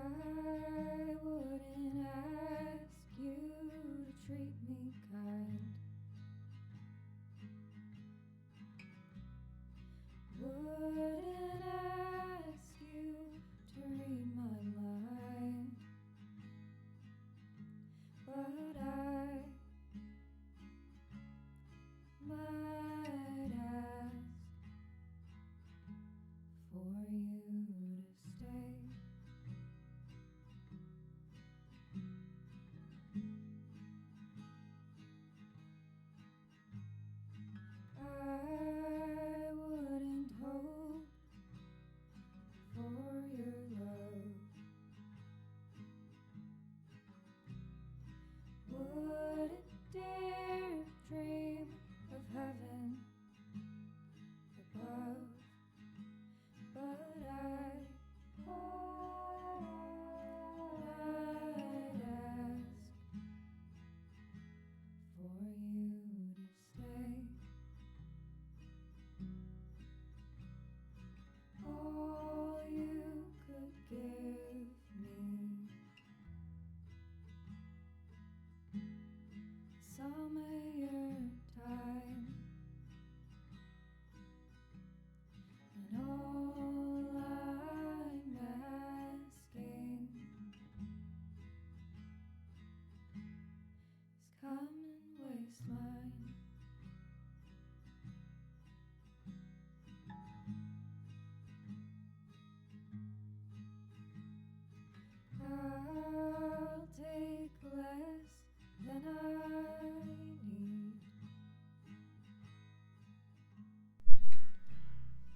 I wouldn't ask you to treat me kind. Wouldn't ask you to read my mind. But I might ask for you to stay. I wouldn't hope for your love. Wouldn't dare dream of heaven above. But I might ask for you to stay. All you could give me, some of your time, and all I'm asking is come and waste mine. I'll take less than I need.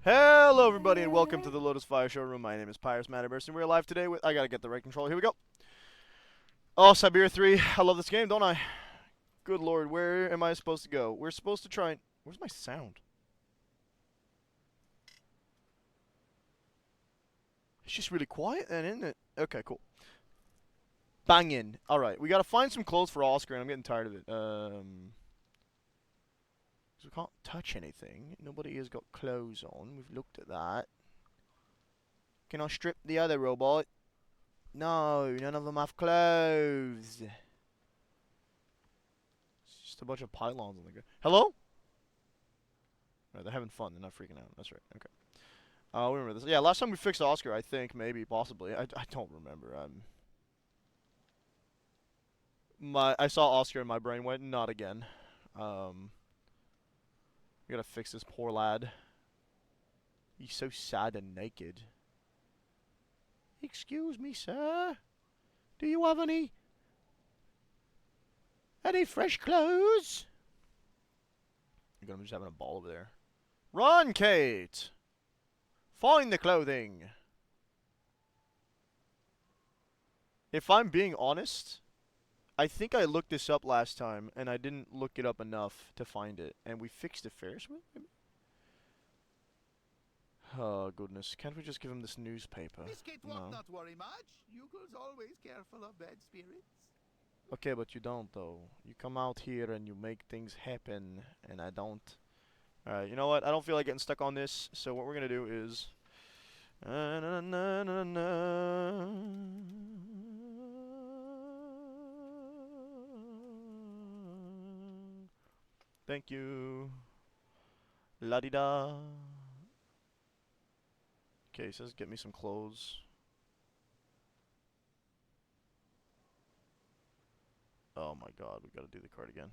Hello everybody and welcome to the Lotus Fire Showroom. My name is Pyrus Matterburst and we're live today with, I gotta get the right controller, here we go. Oh, Syberia 3, I love this game, don't I? Good lord, where am I supposed to go? We're supposed to try and, where's my sound? It's just really quiet then, isn't it? Okay, cool. Bangin'. Alright, we gotta find some clothes for Oscar and I'm getting tired of it. So we can't touch anything. Nobody has got clothes on. We've looked at that. Can I strip the other robot? No, none of them have clothes. It's just a bunch of pylons on the ground. Hello? No, they're having fun. They're not freaking out. That's right. Okay. We remember this. Yeah, last time we fixed Oscar, I think, maybe, possibly. I don't remember. I saw Oscar and my brain went, not again. We gotta fix this poor lad. He's so sad and naked. Excuse me, sir. Do you have any fresh clothes? I'm just having a ball over there. Run, Kate! Find the clothing! If I'm being honest, I think I looked this up last time, and I didn't look it up enough to find it. And we fixed the Ferris wheel, maybe? Oh, goodness. Can't we just give him this newspaper? Miss Kate No. not worry much. You girls always careful of bad spirits. Okay, but you don't, though. You come out here and you make things happen, and I don't. Alright, you know what? I don't feel like getting stuck on this, so what we're gonna do is... Thank you. La-di-da. Okay, it says get me some clothes. Oh my god, we gotta do the card again.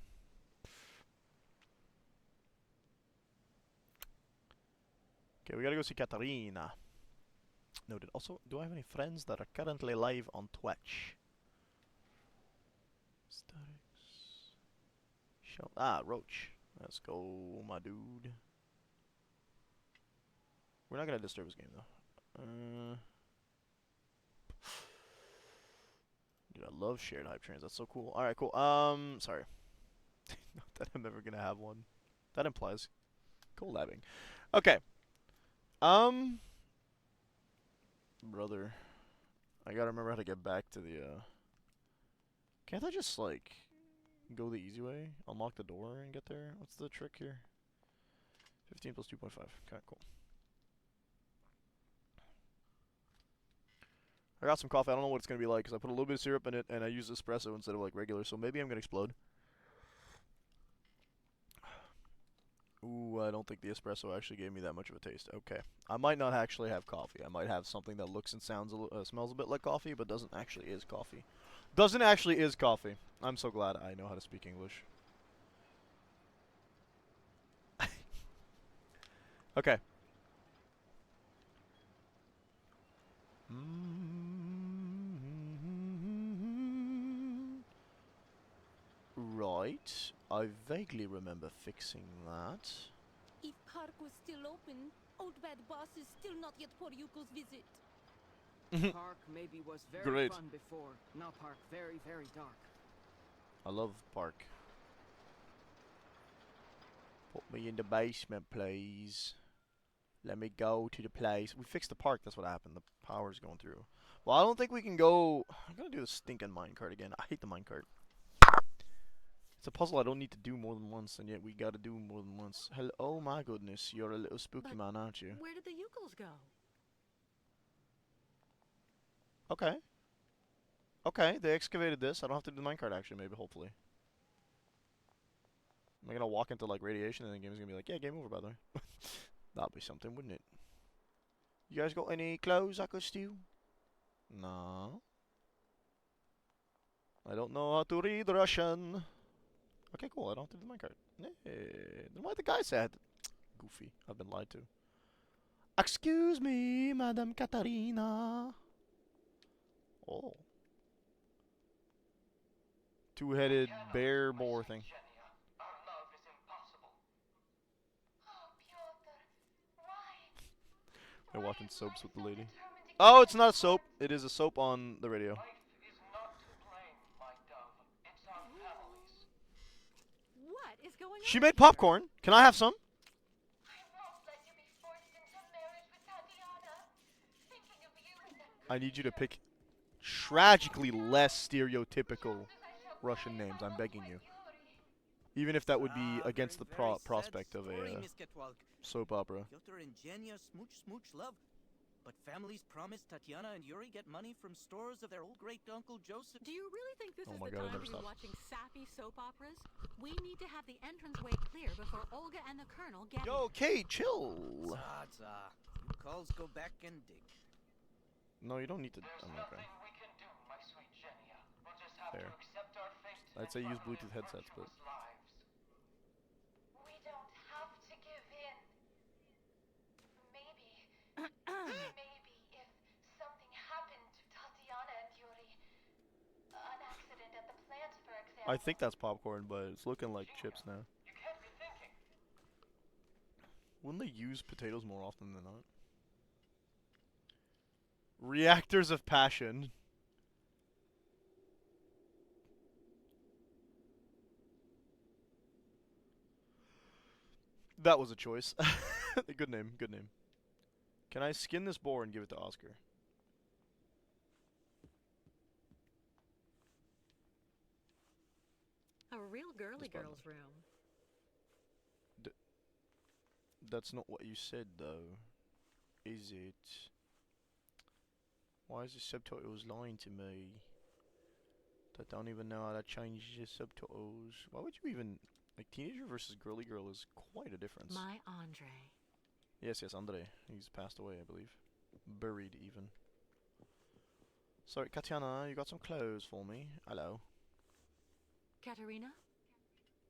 Okay, we gotta go see Katarina. Noted. Also, do I have any friends that are currently live on Twitch? Statics. Show. Ah, Roach. Let's go, my dude. We're not gonna disturb his game though. Dude, I love shared hype trains. That's so cool. Alright, cool. Sorry. Not that I'm ever gonna have one. That implies collabing. Okay. Brother. I gotta remember how to get back to the, Can't I just, like, go the easy way? Unlock the door and get there? What's the trick here? 15 plus 2.5. Okay, cool. I got some coffee. I don't know what it's gonna be like because I put a little bit of syrup in it and I use espresso instead of like regular. So maybe I'm gonna explode. Ooh, I don't think the espresso actually gave me that much of a taste. Okay, I might not actually have coffee. I might have something that looks and sounds, smells a bit like coffee, but doesn't actually is coffee. Doesn't actually is coffee. I'm so glad I know how to speak English. Okay. Right. I vaguely remember fixing that. If park was still open, old bad boss is still not yet for Yuko's visit. Park maybe was very Great. fun before. Now park very, very dark. I love park. Put me in the basement, please. Let me go to the place. We fixed the park, that's what happened. The power's going through. Well, I don't think we can go... I'm gonna do the stinking minecart again. I hate the minecart. It's a puzzle I don't need to do more than once, and yet we gotta do more than once. Hello, oh my goodness, you're a little spooky man, aren't you? Where did the Yukos go? Okay. Okay, they excavated this. I don't have to do the minecart, actually, maybe, hopefully. Am I gonna walk into, like, radiation, and the game's gonna be like, yeah, game over, by the way. That'd be something, wouldn't it? You guys got any clothes I could steal? No. I don't know how to read Russian. Okay, cool. I don't have to do the minecart. Then why the guy said? Goofy. I've been lied to. Excuse me, Madam Katarina. Oh. Two-headed bear boar thing. They're watching soaps with the lady. Oh, it's not a soap. It is a soap on the radio. What is going on? She made popcorn. Can I have some? I need you to pick tragically less stereotypical Russian names. I'm begging you. Even if that would be against the prospect of a soap opera. Piotr and Jenya smooch love, but families promised Tatiana and Yuri get money from stores of their old great-uncle Joseph. Do you really think this Oh is my the God, I time never to be stopped. watching sappy soap operas? We need to have the entranceway clear before Olga and the Colonel get Yo, Kate, chill. Za. You calls go back and dig. No, you don't need to. I'm okay. Fair. I'd say use Bluetooth headsets, but. We don't have to give in. Maybe if something happened to Tatiana and Yuri, an accident at the plant, for example. I think that's popcorn, but it's looking like chips now. Wouldn't they use potatoes more often than not? Reactors of passion. That was a choice. Good name, good name. Can I skin this boar and give it to Oscar? a real girly This button. girl's room. That's not what you said, though. Is it? Why is the subtitles lying to me? I don't even know how to change the subtitles. Why would you even... Like, teenager versus girly girl is quite a difference. My Andre. Yes, Andre. He's passed away, I believe. Buried, even. Sorry, Katiana, you got some clothes for me? Hello. Katerina?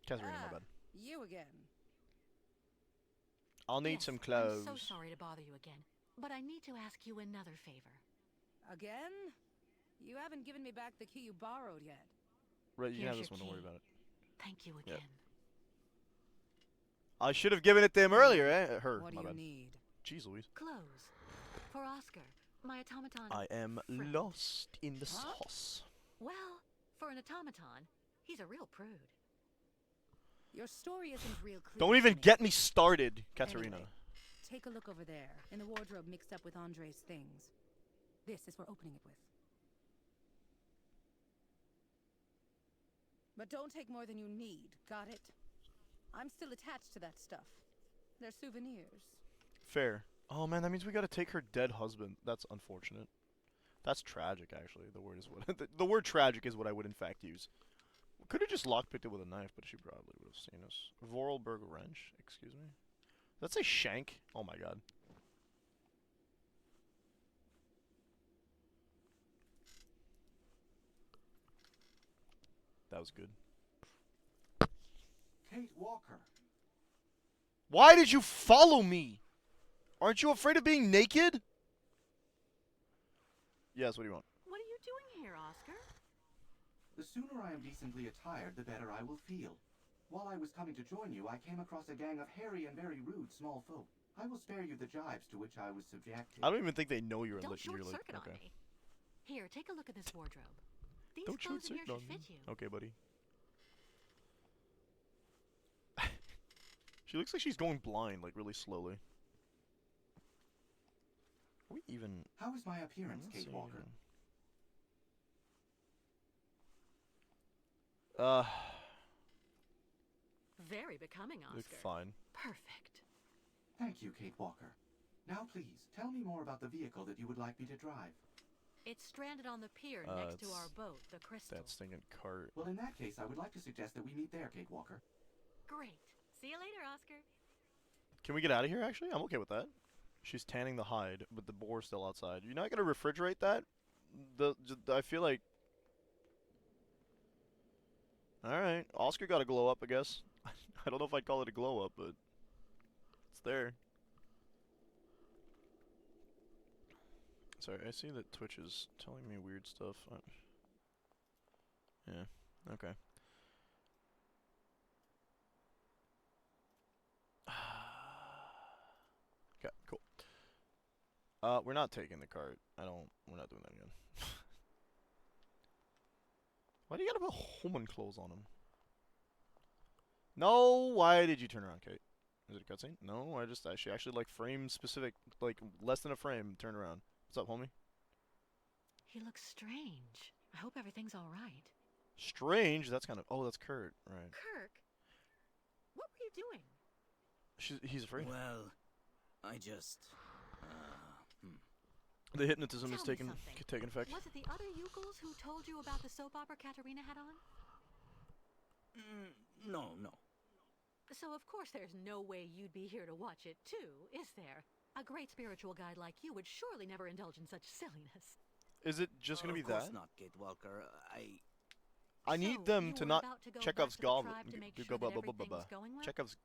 Katarina, my bad. You again. I'll need Yes, some clothes. I'm so sorry to bother you again, but I need to ask you another favor. Again? You haven't given me back the key you borrowed yet. Right, you can have Here's this one, your don't worry key. about it. Thank you Yep. again. I should have given it to him earlier, eh? Her, What do my you bad. need? Jeez Louise. Clothes. For Oscar, my automaton. I am friend. lost in the Huh? sauce. Well, for an automaton, he's a real prude. Your story isn't real clear. Don't to even me. get me started, Katarina. Anyway, take a look over there, in the wardrobe mixed up with Andre's things. This is for opening it with. But don't take more than you need, got it? I'm still attached to that stuff. They're souvenirs. Fair. Oh man, that means we gotta take her dead husband. That's unfortunate. That's tragic, actually. The word is what the word tragic is what I would in fact use. Could have just lockpicked it with a knife, but she probably would have seen us. Vorarlberg wrench, excuse me. That's a shank. Oh my god. That was good. Kate Walker. Why did you follow me? Aren't you afraid of being naked? Yes, what do you want? What are you doing here, Oscar? The sooner I am decently attired, the better I will feel. While I was coming to join you, I came across a gang of hairy and very rude small folk. I will spare you the jibes to which I was subjected. I don't even think they know you're Don't lit. short You're like, circuit okay. on me. Here, take a look at this wardrobe. These Don't short clothes in here circuit on should me. fit you. Okay, buddy. She looks like she's going blind, like really slowly. Are we even? How is my appearance, Let's Kate see Walker? here. Very becoming, You look Oscar. fine. Perfect. Thank you, Kate Walker. Now please, tell me more about the vehicle that you would like me to drive. It's stranded on the pier Uh, next to it's our boat, the Crystal. That stinking cart. Well, in that case, I would like to suggest that we meet there, Kate Walker. Great. See you later, Oscar. Can we get out of here? Actually, I'm okay with that. She's tanning the hide, but the boar's still outside. You're not gonna refrigerate that? I feel like. All right, Oscar got a glow up, I guess. I don't know if I'd call it a glow up, but it's there. Sorry, I see that Twitch is telling me weird stuff. Yeah, okay. Okay, cool. We're not taking the cart. We're not doing that again. Why do you gotta put Holman clothes on him? No, why did you turn around, Kate? Is it a cutscene? No, she actually like frame specific, like less than a frame, turn around. What's up, homie? He looks strange. I hope everything's all right. Strange? That's kind of, oh, that's Kurt, right. Kirk, what were you doing? He's afraid. Well, I just... The hypnotism is Tell me taking something. effect. Was it the other Yukels who told you about the soap opera Katerina had on? No. So of course there's no way you'd be here to watch it too, is there? A great spiritual guide like you would surely never indulge in such silliness. Is it just gonna be Of course that? not, Kate Walker. I need So, them you to were not about to go Chekhov's back to the goblet. tribe to make sure that everything was going well? Chekhov's.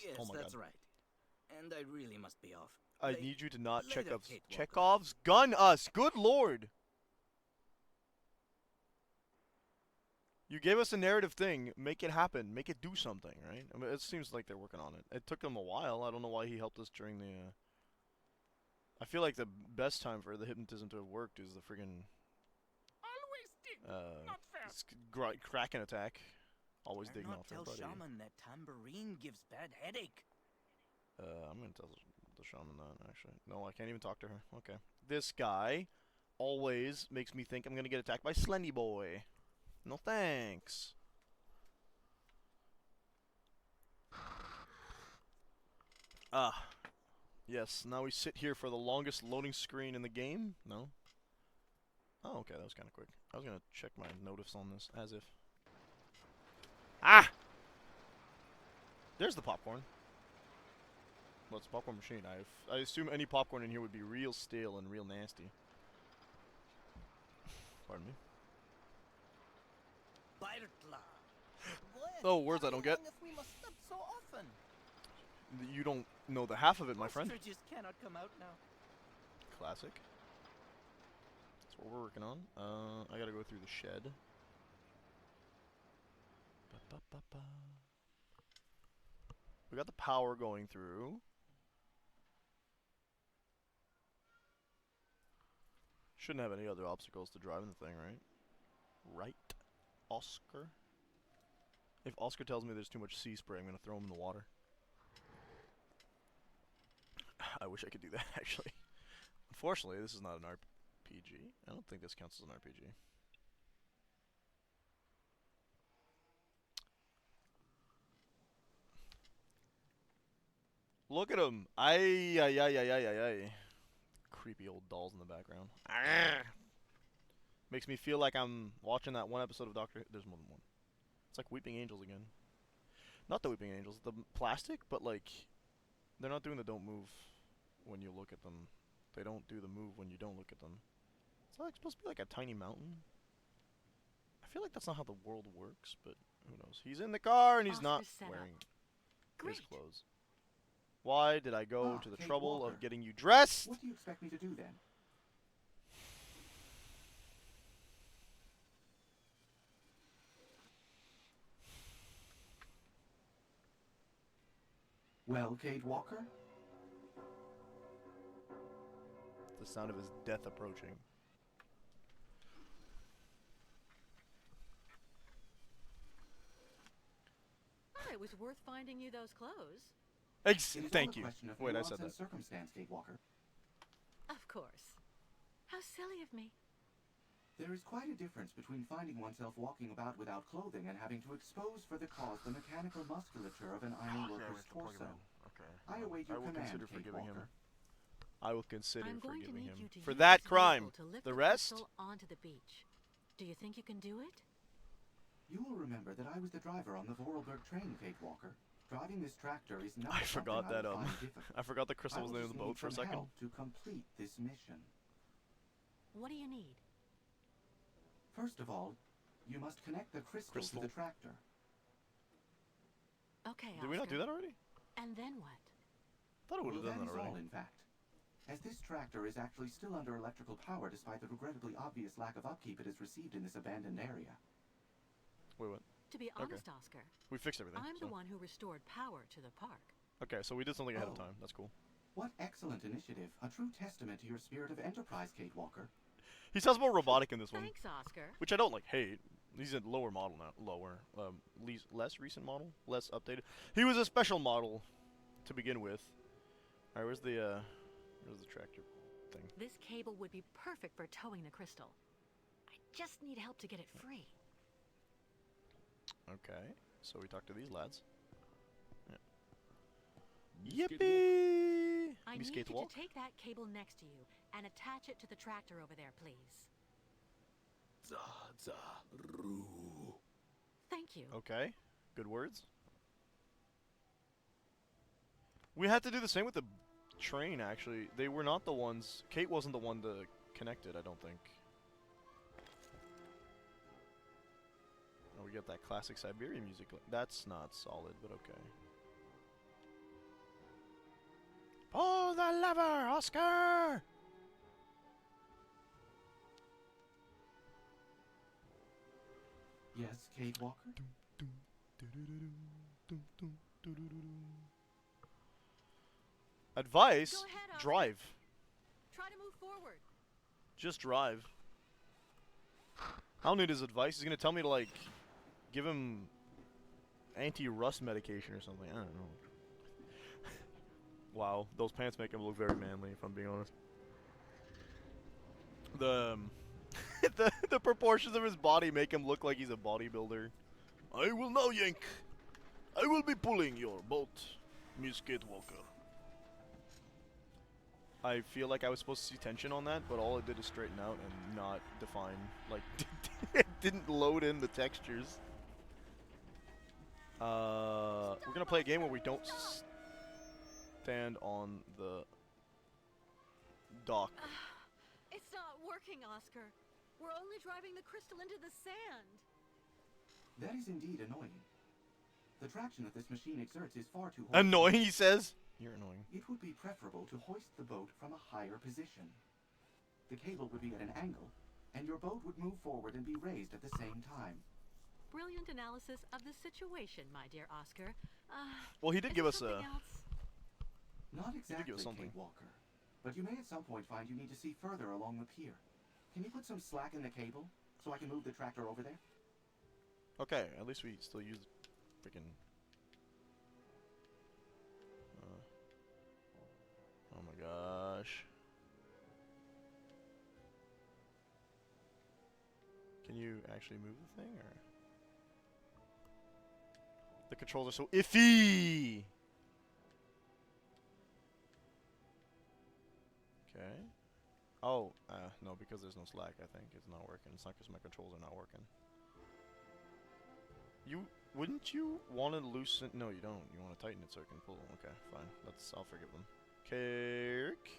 Yes, Oh my that's god. right. And I really must be off. I need you to not later, Chekhov's. Kate Walker. Chekhov's gun us. Good lord. You gave us a narrative thing. Make it happen. Make it do something, right? I mean, it seems like they're working on it. It took them a while. I don't know why he helped us during the. I feel like the best time for the hypnotism to have worked is the friggin' Kraken attack. Always Better digging not off their tell buddy. Shaman that tambourine gives bad headache. I'm gonna tell the shaman that, actually. No, I can't even talk to her. Okay. This guy always makes me think I'm gonna get attacked by Slendy Boy. No thanks. Ah. Yes, now we sit here for the longest loading screen in the game? No? Oh, okay, that was kind of quick. I was gonna check my notice on this, as if. Ah! There's the popcorn. Well, it's a popcorn machine. I assume any popcorn in here would be real stale and real nasty. Pardon me. Oh, words I don't get. We must stop so often. You don't know the half of it, my friend. Ostriches cannot come out now. Classic. That's what we're working on. I gotta go through the shed. Ba-ba-ba-ba. We got the power going through. Shouldn't have any other obstacles to driving the thing, right? Right, Oscar? If Oscar tells me there's too much sea spray, I'm gonna throw him in the water. I wish I could do that, actually. Unfortunately, this is not an RPG. I don't think this counts as an RPG. Look at him! Ay, ay, ay, ay, ay, ay, ay. Creepy old dolls in the background. Arrgh. Makes me feel like I'm watching that one episode of Doctor. There's more than one. It's like Weeping Angels again. Not the Weeping Angels, the plastic, but like they're not doing the don't move when you look at them. They don't do the move when you don't look at them. It's like supposed to be like a tiny mountain. I feel like that's not how the world works, but who knows? He's in the car and he's not Oscar's set up. wearing Great. his clothes. Why did I go to the Kate trouble Walker. of getting you dressed? What do you expect me to do then? Well, Kate Walker? The sound of his death approaching. Oh, it was worth finding you those clothes. It is Thank all a you. question of Wait, I nuance said and that. circumstance, Kate Walker. Of course. How silly of me. There is quite a difference between finding oneself walking about without clothing and having to expose for the cause the mechanical musculature of an ironworker's torso. Okay. I await your will command, consider Kate forgiving Walker. him. I will consider I'm going to forgiving need him you to for use that this crime. vehicle to lift The rest? crystal onto the beach. Do you think you can do it? You will remember that I was the driver on the Vorarlberg train, Kate Walker. Driving this tractor is not I forgot something that. I will find difficult. I forgot the crystal I was will in the just boat need for a some second. help to complete this mission. What do you need? First of all, you must connect the crystal to the tractor. Okay, Did we not do that already? And then what? Thought it would have Well, done that that is all, already. in fact. As this tractor is actually still under electrical power despite the regrettably obvious lack of upkeep it has received in this abandoned area. Wait, what? To be honest, Oscar, We fixed everything. I'm so. the one who restored power to the park. Okay, so we did something ahead of Oh. time. That's cool. What excellent initiative. A true testament to your spirit of enterprise, Kate Walker. He sounds more robotic in this one, Thanks, Oscar. which I don't like hate. He's a lower model now. Less recent model, less updated. He was a special model to begin with. All right, where's the tractor thing? This cable would be perfect for towing the crystal. I just need help to get it free. Okay, so we talked to these lads. Yeah. Yippee! I Miss need Kate you Walk. to take that cable next to you and attach it to the tractor over there, please. Thank you. Okay, good words. We had to do the same with the train, actually. They were not the ones. Kate wasn't the one to connect it, I don't think. Oh, we got that classic Syberia music. That's not solid, but okay. Pull the lever, Oscar! Yes, Kate Walker? Advice? Go ahead, Oscar. Drive. Try to move forward. Just drive. I don't need his advice. He's gonna tell me to, like, give him anti-rust medication or something. I don't know. Wow, those pants make him look very manly, if I'm being honest. The the proportions of his body make him look like he's a bodybuilder. I will now yank. I will be pulling your boat, Miss Kate Walker. I feel like I was supposed to see tension on that, but all it did is straighten out and not define. Like, it didn't load in the textures. We're gonna play a game where we don't stand on the dock. It's not working, Oscar. We're only driving the crystal into the sand. That is indeed annoying. The traction that this machine exerts is far too Annoying, he says. You're annoying. It would be preferable to hoist the boat from a higher position. The cable would be at an angle, and your boat would move forward and be raised at the same time. Brilliant analysis of the situation, my dear Oscar. Well, he did is give there us something a. else? Not exactly, give us something. Kate Walker. But you may at some point find you need to see further along the pier. Can you put some slack in the cable so I can move the tractor over there? Okay, at least we still use freaking. Oh my gosh. Can you actually move the thing, or? The controls are so iffy! Okay. Oh, no, because because there's no slack, I think. It's not working. It's not because my controls are not working. Wouldn't you want to loosen? No, you don't. You want to tighten it so it can pull. Okay, fine. I'll forgive them. Kirk?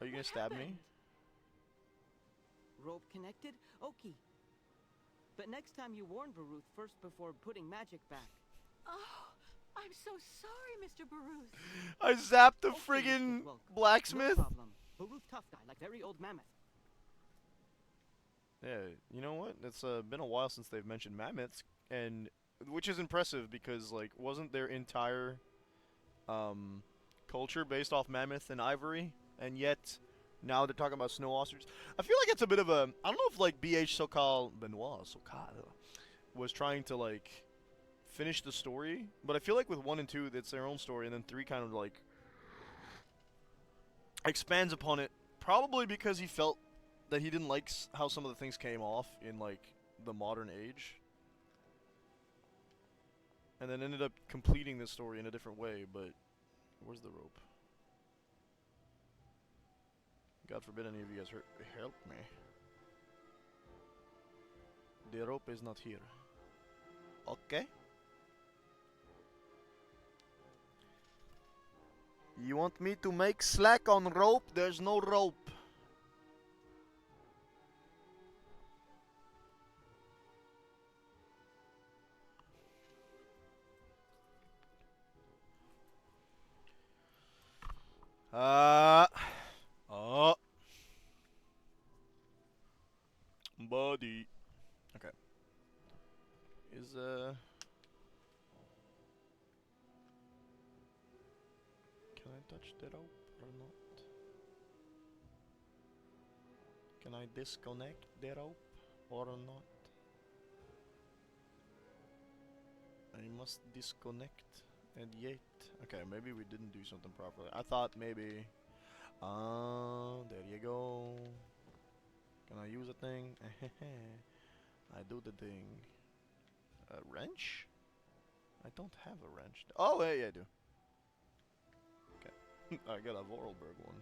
Are you gonna stab me? Rope connected? Okay. But next time you warn Baruth first before putting magic back. Oh, I'm so sorry, Mr. Baruth. I zapped the Okay, friggin' well, blacksmith. No problem. Baruth tough guy, like very old mammoth. Yeah, you know what? It's been a while since they've mentioned mammoths, and which is impressive because like wasn't their entire culture based off mammoth and ivory, and yet now they're talking about snow ostriches. I feel like it's a bit of a I don't know if like BH Benoit was trying to like finish the story, but I feel like with 1 and 2 it's their own story, and then 3 kind of like expands upon it, probably because he felt that he didn't like how some of the things came off in like the modern age, and then ended up completing this story in a different way. But where's the rope? God forbid any of you guys help me. The rope is not here. Okay. You want me to make slack on rope? There's no rope. Oh. Buddy. Okay. Can I touch the rope or not? Can I disconnect the rope or not? I must disconnect and yet. Okay, maybe we didn't do something properly. I thought maybe. There you go. Can I use a thing? I do the thing. A wrench? I don't have a wrench. Oh, yeah, I do. Okay. I got a Vorarlberg one.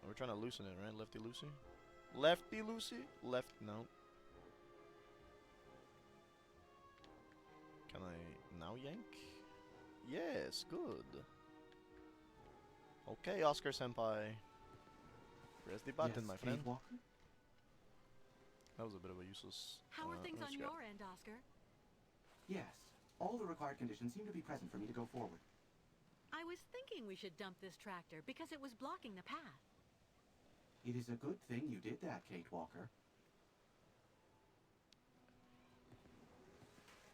We're trying to loosen it, right? Lefty loosey? Lefty loosey? Left, no. Can I now yank? Yes, good. Okay, Oscar Senpai. Press the button, Yes, my friend. Kate Walker? That was a bit of a useless. How are things on scrap. your end, Oscar? Yes. All the required conditions seem to be present for me to go forward. I was thinking we should dump this tractor because it was blocking the path. It is a good thing you did that, Kate Walker.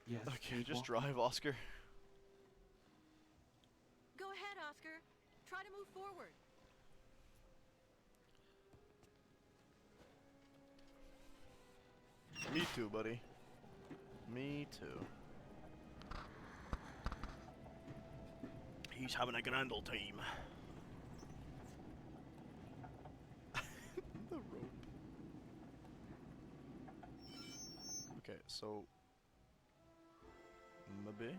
Yes, Okay, Kate just Walker? drive, Oscar. Go ahead, Oscar. Try to move forward. Me too, buddy. Me too. He's having a grand old time. The rope. Okay, so maybe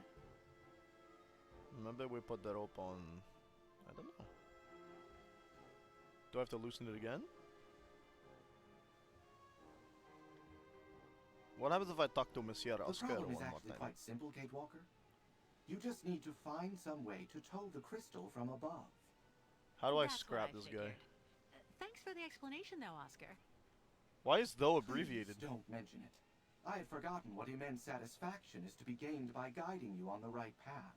we put the rope on. I don't know. Do I have to loosen it again? What happens if I talk to Monsieur The Oscar problem one is more actually time? quite simple, Kate Walker. You just need to find some way to tow the crystal from above. How do I That's what scrap I this figured. guy? Thanks for the explanation, though, Oscar. Why is though abbreviated? Please don't mention it. I had forgotten what immense satisfaction is to be gained by guiding you on the right path.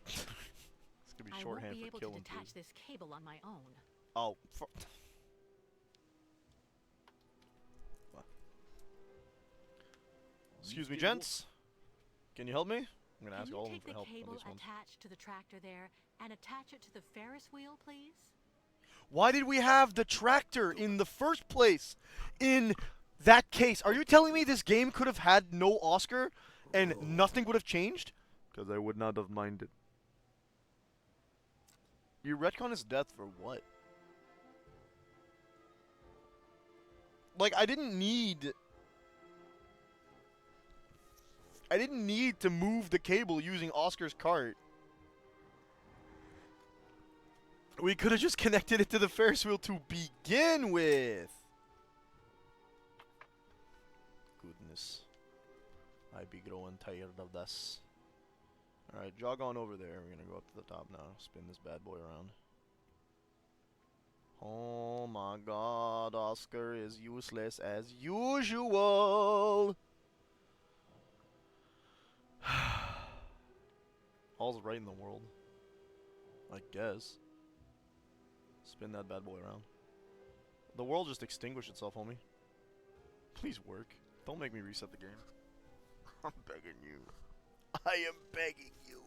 It's gonna be I won't shorthand be for able to killing detach food. this cable on my own. Oh, what? Excuse me, gents. Can you help me? I'm gonna Can ask you all of them take for the help at cable least once. attached to the tractor there and attach it to the Ferris wheel, please? Why did we have the tractor in the first place? In that case, are you telling me this game could have had no Oscar and nothing would have changed? Because I would not have minded. You retcon his death for what? Like, I didn't need to move the cable using Oscar's cart. We could have just connected it to the Ferris wheel to begin with. Goodness. I be growing tired of this. Alright, jog on over there. We're gonna go up to the top now. Spin this bad boy around. Oh my god, Oscar is useless as usual. All's right in the world. I guess. Spin that bad boy around. The world just extinguished itself, homie. Please work. Don't make me reset the game. I'm begging you. I am begging you.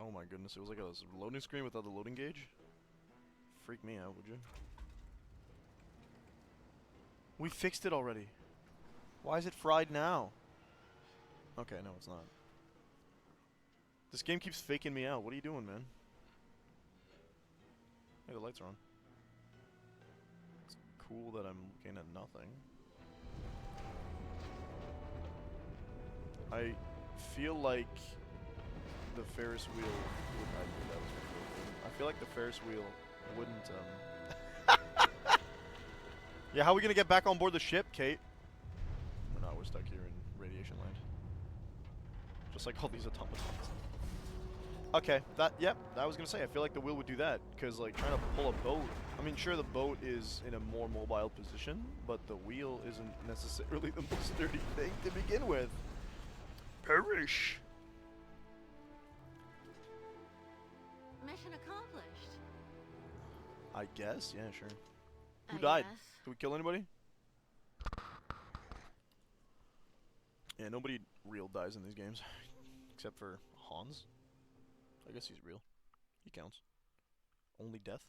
Oh my goodness, it was like a loading screen without the loading gauge? Freak me out, would you? We fixed it already. Why is it fried now? Okay, no, it's not. This game keeps faking me out. What are you doing, man? Hey, the lights are on. It's cool that I'm looking at nothing. I feel like the Ferris wheel would not do that. I feel like the Ferris wheel wouldn't, Yeah, how are we gonna get back on board the ship, Kate? We're not, we're stuck here in radiation land. Just like all these automatons. Okay, I was gonna say, I feel like the wheel would do that, because like trying to pull a boat, I mean sure the boat is in a more mobile position, but the wheel isn't necessarily the most sturdy thing to begin with. Perish! Mission accomplished. I guess, yeah, sure. Who I died? guess. Did we kill anybody? Yeah, nobody real dies in these games. Except for Hans. I guess he's real. He counts. Only death?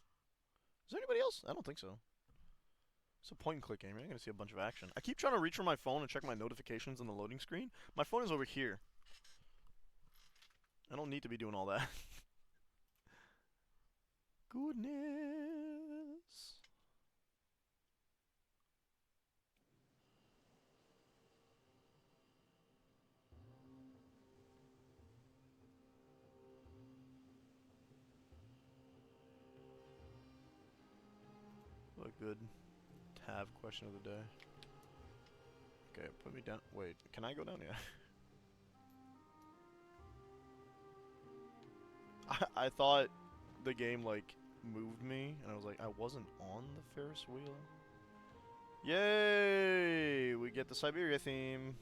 Is there anybody else? I don't think so. It's a point and click game, right? I'm gonna see a bunch of action. I keep trying to reach for my phone and check my notifications on the loading screen. My phone is over here. I don't need to be doing all that. Goodness. What a good tab question of the day. Okay, put me down. Wait, can I go down? Yeah. I thought the game, like, moved me, and I was like, I wasn't on the Ferris wheel. Yay! We get the Syberia theme.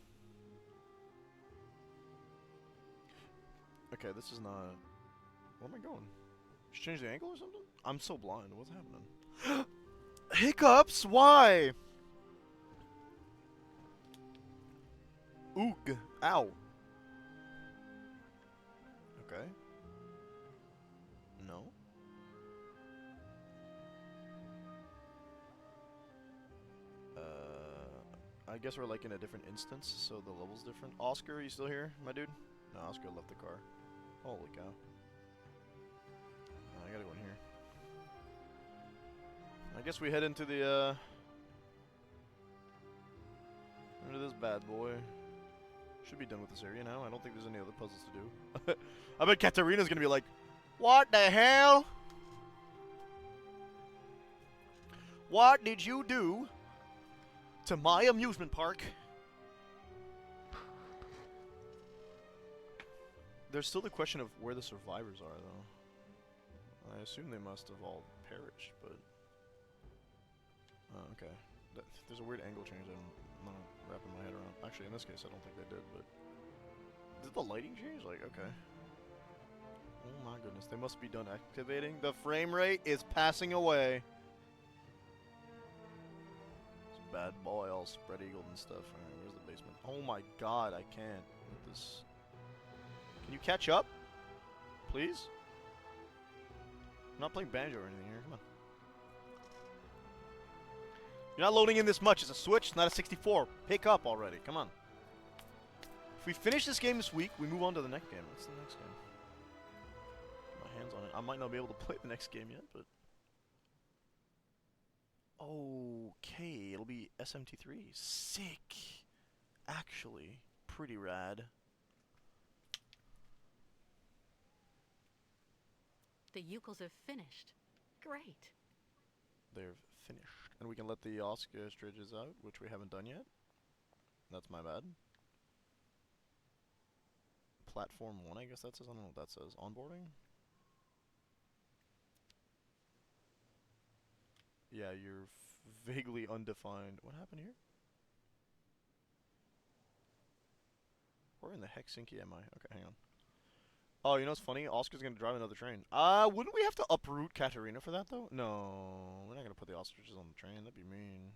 Okay, this is not... Where am I going? Just change the angle or something? I'm so blind. What's happening? Hiccups? Why? Oog. Ow. Okay. No. I guess we're like in a different instance, so the level's different. Oscar, you still here, my dude? No, Oscar left the car. Holy cow. I gotta go in here. I guess we head into the, into this bad boy. Should be done with this area now. I don't think there's any other puzzles to do. I bet Katarina's gonna be like, what the hell? What did you do to my amusement park? There's still the question of where the survivors are, though. I assume they must have all perished, but... okay. There's a weird angle change I'm not wrapping my head around. Actually, in this case, I don't think they did, but... Did the lighting change? Like, okay. Oh my goodness, they must be done activating. The frame rate is passing away. This bad boy, all spread eagled and stuff. Alright, where's the basement? Oh my god, I can't with this. Can you catch up? Please? I'm not playing banjo or anything here, come on. You're not loading in this much. It's a Switch, it's not a 64. Pick up already, come on. If we finish this game this week, we move on to the next game. What's the next game? Put my hands on it. I might not be able to play the next game yet, but... Okay, it'll be SMT3. Sick. Actually, pretty rad. The Yukels have finished. Great. They've finished. And we can let the ostriches out, which we haven't done yet. That's my bad. Platform 1, I guess that says. I don't know what that says. Onboarding? Yeah, you're vaguely undefined. What happened here? Where in the heck Sinky am I? Okay, hang on. Oh, you know what's funny? Oscar's gonna drive another train. Wouldn't we have to uproot Katarina for that, though? No, we're not gonna put the ostriches on the train. That'd be mean.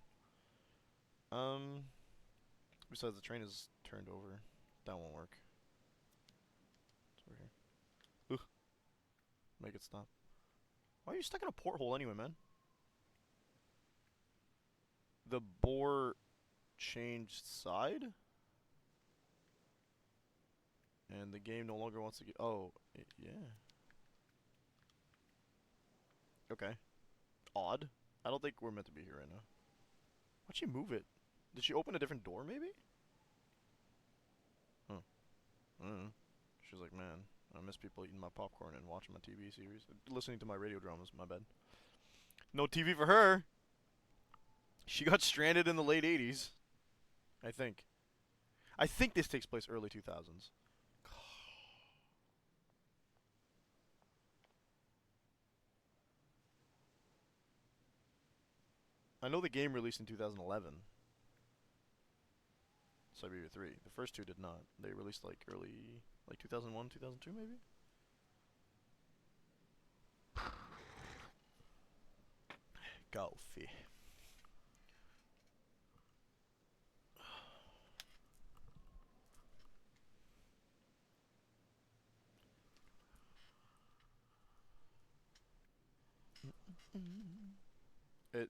Besides, the train is turned over. That won't work. It's over here. Ugh. Make it stop. Why are you stuck in a porthole anyway, man? The boar changed side? And the game no longer wants to get... Oh, yeah. Okay. Odd. I don't think we're meant to be here right now. Why'd she move it? Did she open a different door, maybe? Huh. I don't know. She's like, man, I miss people eating my popcorn and watching my TV series. Listening to my radio dramas, my bad. No TV for her! She got stranded in the late 80s. I think. I think this takes place early 2000s. I know the game released in 2011. Syberia 3. The first two did not. They released like early, like 2001, 2002 maybe? Coffee. It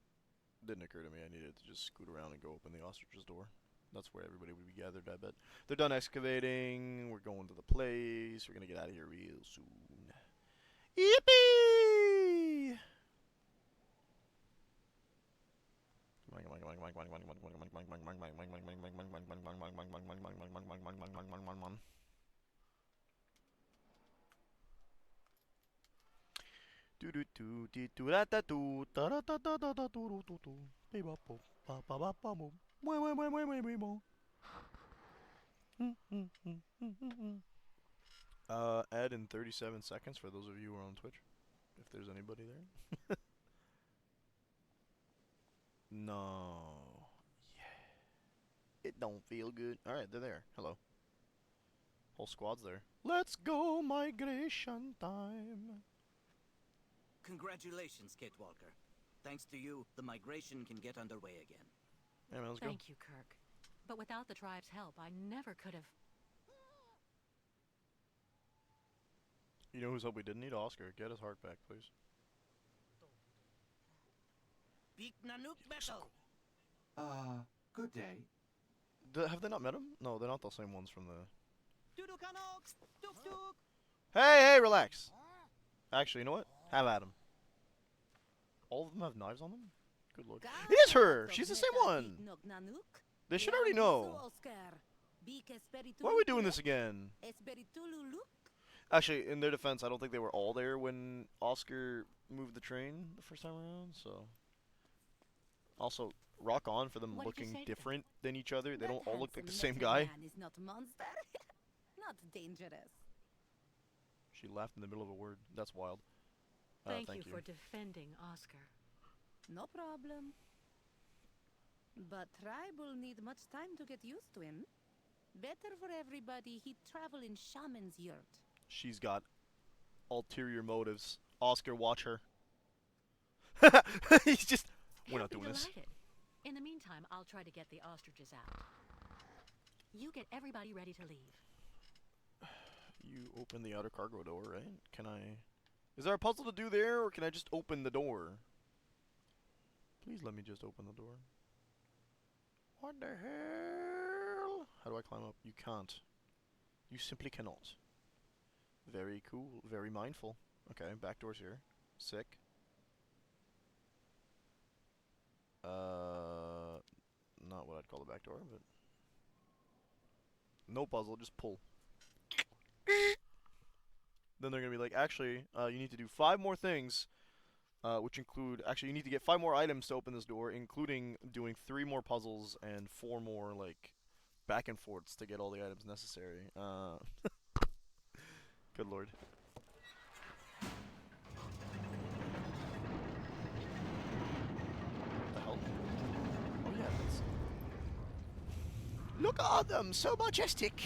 didn't occur to me I needed to just scoot around and go open the ostrich's door. That's where everybody would be gathered, I bet. They're done excavating. We're going to the place. We're going to get out of here real soon. Yippee! Do do do do do da da do da da da da da da do do do be ba bo ba ba ba ba bo bo. Add in 37 seconds for those of you who are on Twitch, if there's anybody there. No. Yeah. It don't feel good. Alright, they're there. Hello. Whole squad's there. Let's go, migration time. Congratulations, Kate Walker. Thanks to you, the migration can get underway again. Yeah, man, let's go. Thank you, Kirk. But without the tribe's help, I never could have... You know whose help we didn't need? Oscar. Get his heart back, please. Big Nanook battle! Good day. Have they not met him? No, they're not the same ones from the... Dudukanox! Duk duk! Hey, relax. Actually, you know what? Have at him. All of them have knives on them? Good lord. It is her! She's the same one! They should already know. Why are we doing this again? Actually, in their defense, I don't think they were all there when Oscar moved the train the first time around, so... Also, rock on for them What did you looking say to them? different than each other. They don't all look like the handsome same metal guy. man is not monster. Not dangerous. She laughed in the middle of a word. That's wild. Thank Thank you for defending Oscar. No problem. But tribe will need much time to get used to him. Better for everybody he'd travel in shaman's yurt. She's got ulterior motives. Oscar, watch her. He's just... We're not Happy doing this. delighted. In the meantime, I'll try to get the ostriches out. You get everybody ready to leave. You open the outer cargo door, right? Can I... Is there a puzzle to do there, or can I just open the door? Please let me just open the door. What the hell? How do I climb up? You can't. You simply cannot. Very cool. Very mindful. Okay, back door's here. Sick. Not what I'd call the back door, but no puzzle, just pull. Then they're gonna be like, actually, you need to do 5 more things, which include, actually, you need to get 5 more items to open this door, including doing 3 more puzzles and 4 more, like, back and forths to get all the items necessary. Good lord. What the hell? Oh yeah, that's... Look at them, so majestic!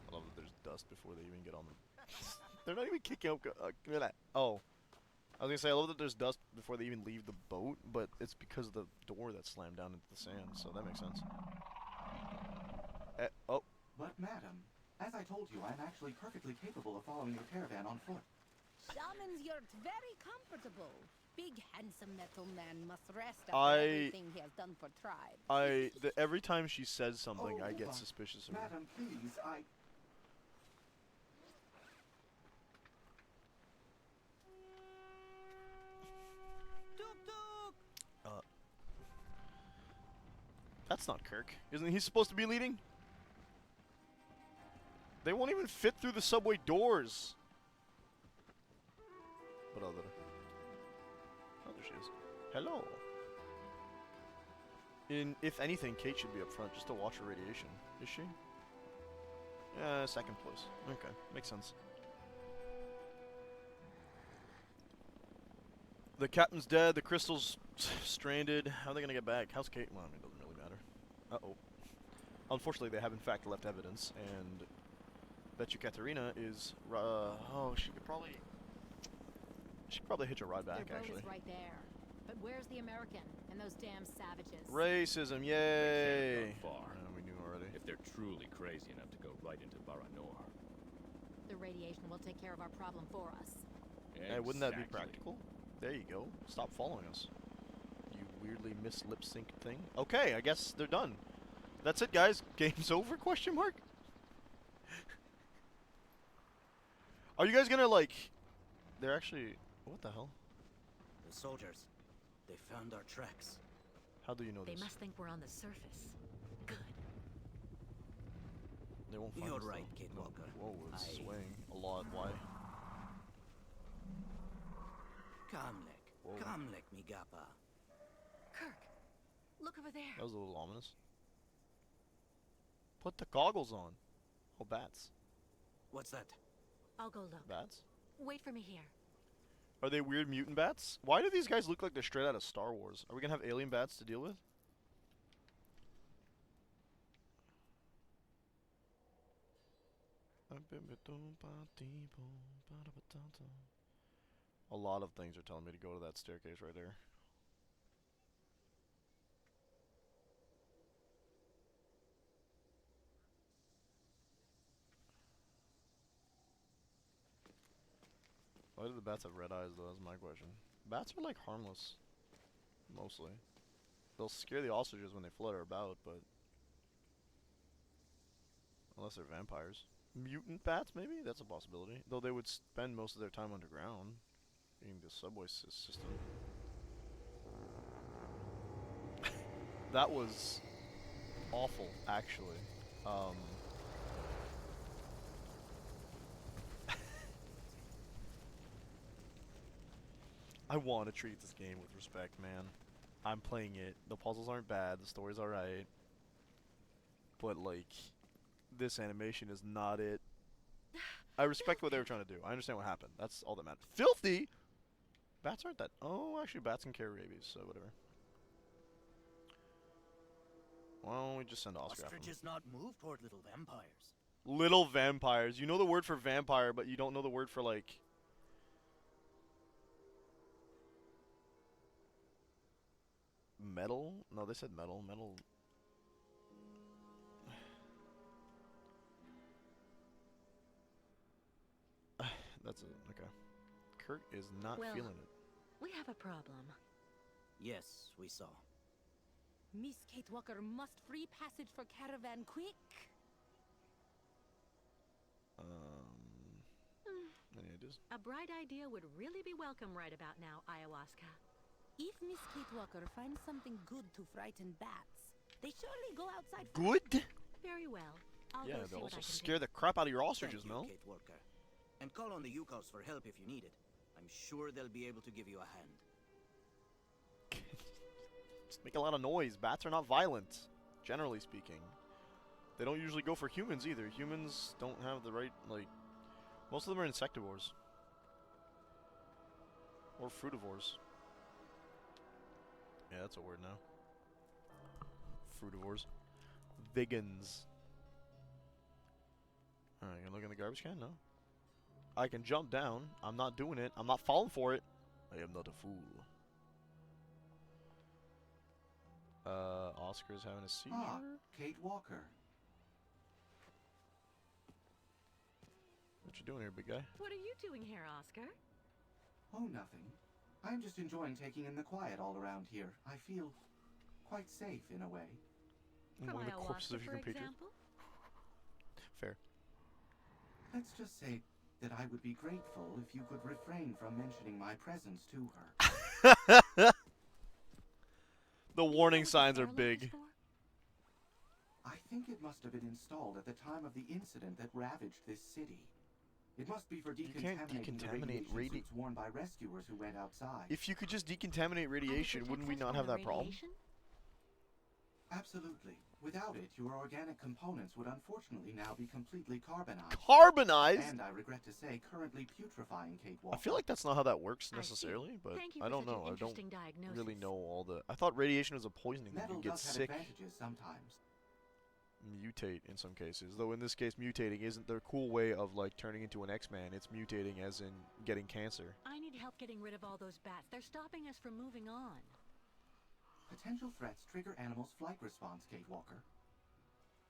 I love that there's dust before they even get on them. They're not even kicking out... oh. I was gonna say, I love that there's dust before they even leave the boat, but it's because of the door that slammed down into the sand, so that makes sense. Oh. But madam, as I told you, I'm actually perfectly capable of following your caravan on foot. Shaman's yurt very comfortable. Big handsome metal man must rest after everything he has done for tribe. Every time she says something, I get but suspicious of her. Madam, please, Tuk tuk! That's not Kirk. Isn't he supposed to be leading? They won't even fit through the subway doors. But other. Oh, there she is. Hello. If anything, Kate should be up front just to watch her radiation. Is she? Yeah, second place. Okay, makes sense. The captain's dead. The crystal's stranded. How are they gonna get back? How's Kate? Well, I mean, it doesn't really matter. Uh-oh. Unfortunately, they have in fact left evidence, and bet you Katerina is. Oh, she could probably hitch a ride back. Their boat Actually. is right there. But where's the American and those damn savages? Racism, yay! Not far. We knew already. If they're truly crazy enough to go right into Baranor. The radiation will take care of our problem for us. Hey, wouldn't that be Exactly. practical? There you go. Stop following us. You weirdly lip sync thing. Okay, I guess they're done. That's it, guys. Game's over? Question mark. Are you guys gonna like? They're actually. What the hell? The soldiers. They found our tracks. How do you know They this? must think we're on the surface. Good. They won't find You're us, right, though. Kate No. Walker. Whoa, it's I- swaying a lot. Why? Whoa. Kamlek, mi gapa. Kirk, look over there. That was a little ominous. Put the goggles on. Oh, bats. What's that? I'll go look. Bats? Wait for me here. Are they weird mutant bats? Why do these guys look like they're straight out of Star Wars? Are we gonna have alien bats to deal with? A lot of things are telling me to go to that staircase right there. Why do the bats have red eyes though? That's my question. Bats are like harmless. Mostly. They'll scare the ostriches when they flutter about, but... Unless they're vampires. Mutant bats, maybe? That's a possibility. Though they would spend most of their time underground. Being the subway system. That was... awful, actually. I want to treat this game with respect, man. I'm playing it. The puzzles aren't bad. The story's alright. But, like, this animation is not it. I respect what they were trying to do. I understand what happened. That's all that matters. Filthy! Bats aren't that... Oh, actually, bats can carry rabies, so whatever. Why don't we just send Oscar after them? Ostriches not move toward little vampires. Little vampires. You know the word for vampire, but you don't know the word for, like... Metal? No, they said metal. Metal... That's it. Okay. Kurt is not Well- feeling it. We have a problem. Yes, we saw. Miss Kate Walker must free passage for caravan quick. Any ideas? A bright idea would really be welcome right about now, Ayahuasca. If Miss Kate Walker finds something good to frighten bats, they surely go outside. Good? Very well. I'll Yeah, go see they'll what also I can scare do. the crap out of your Thank ostriches, you, Mel. Kate Walker. And call on the Yukos for help if you need it. I'm sure they'll be able to give you a hand. Just make a lot of noise. Bats are not violent, generally speaking. They don't usually go for humans either. Humans don't have the right, like... Most of them are insectivores. Or frutivores. Yeah, that's a word now. Frutivores. Vegans. Alright, you gonna look in the garbage can? No. I can jump down. I'm not doing it. I'm not falling for it. I am not a fool. Oscar's having a seizure? Ah, Kate Walker. What you doing here, big guy? What are you doing here, Oscar? Oh, nothing. I'm just enjoying taking in the quiet all around here. I feel quite safe in a way. From Among the corpses ayahuasca, of your for compatriots? example? Fair. Let's just say that I would be grateful if you could refrain from mentioning my presence to her. The warning signs are big. I think it must have been installed at the time of the incident that ravaged this city. It must be for can't decontaminating the decontaminate radiation suits worn by rescuers who went outside. If you could just decontaminate radiation, wouldn't we not have that problem? Absolutely. Without it, your organic components would unfortunately now be completely carbonized. Carbonized? And I regret to say, currently putrefying, Kate Walker. I feel like that's not how that works I see. necessarily, but Thank you I for don't such an know. I don't interesting diagnosis. really know all the... I thought radiation was a poisoning that Metal you get does have sick, advantages sometimes. mutate in some cases. Though in this case, mutating isn't the cool way of like turning into an X-Man. It's mutating as in getting cancer. I need help getting rid of all those bats. They're stopping us from moving on. Potential threats trigger animals' flight response, Kate Walker.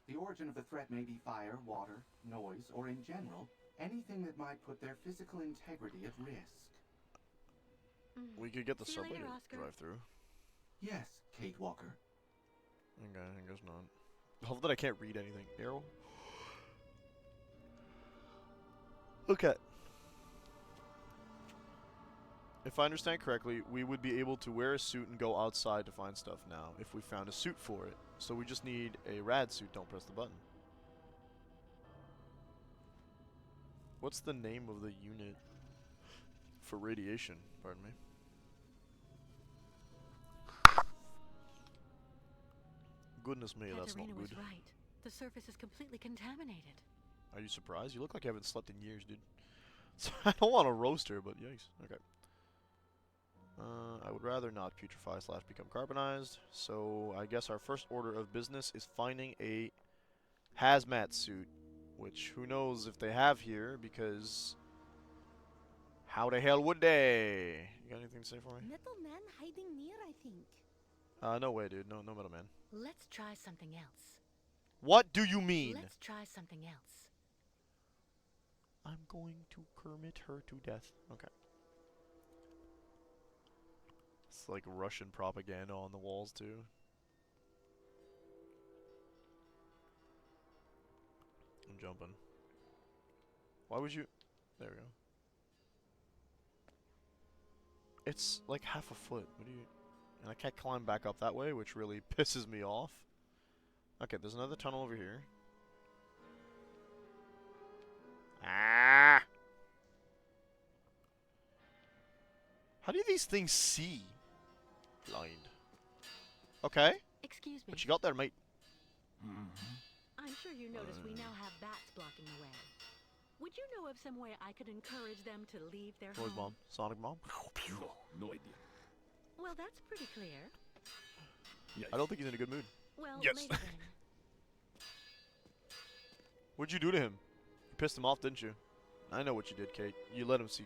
The origin of the threat may be fire, water, noise, or in general, anything that might put their physical integrity at risk. We could get the See you subway later, to Oscar. drive through. Yes, Kate Walker. Okay, I guess not. I hope that I can't read anything. Arrow? Okay. If I understand correctly, we would be able to wear a suit and go outside to find stuff now, if we found a suit for it. So we just need a rad suit, don't press the button. What's the name of the unit for radiation? Pardon me. Goodness me, that's not Katerina good. was right. The surface is completely contaminated. Are you surprised? You look like you haven't slept in years, dude. So I don't want to roast her, but yikes. Okay. I would rather not putrefy / become carbonized. So I guess our first order of business is finding a hazmat suit, which who knows if they have here, because how the hell would they? You got anything to say for me? Metal man hiding near, I think. No way, dude. No metal man. Let's try something else. What do you mean? Let's try something else. I'm going to Kermit her to death. Okay. It's like Russian propaganda on the walls, too. I'm jumping. Why would you... There we go. It's like half a foot. What do you... And I can't climb back up that way, which really pisses me off. Okay, there's another tunnel over here. Ah! How do these things see? Blind. Okay. Excuse me. What you got there, mate? I'm sure you noticed we now have bats blocking the way. Would you know of some way I could encourage them to leave their Noise home? bomb. Sonic bomb. No idea. Well, that's pretty clear. Yes. I don't think he's in a good mood. Well, Yes. later then. What'd you do to him? You pissed him off, didn't you? I know what you did, Kate. You let him see...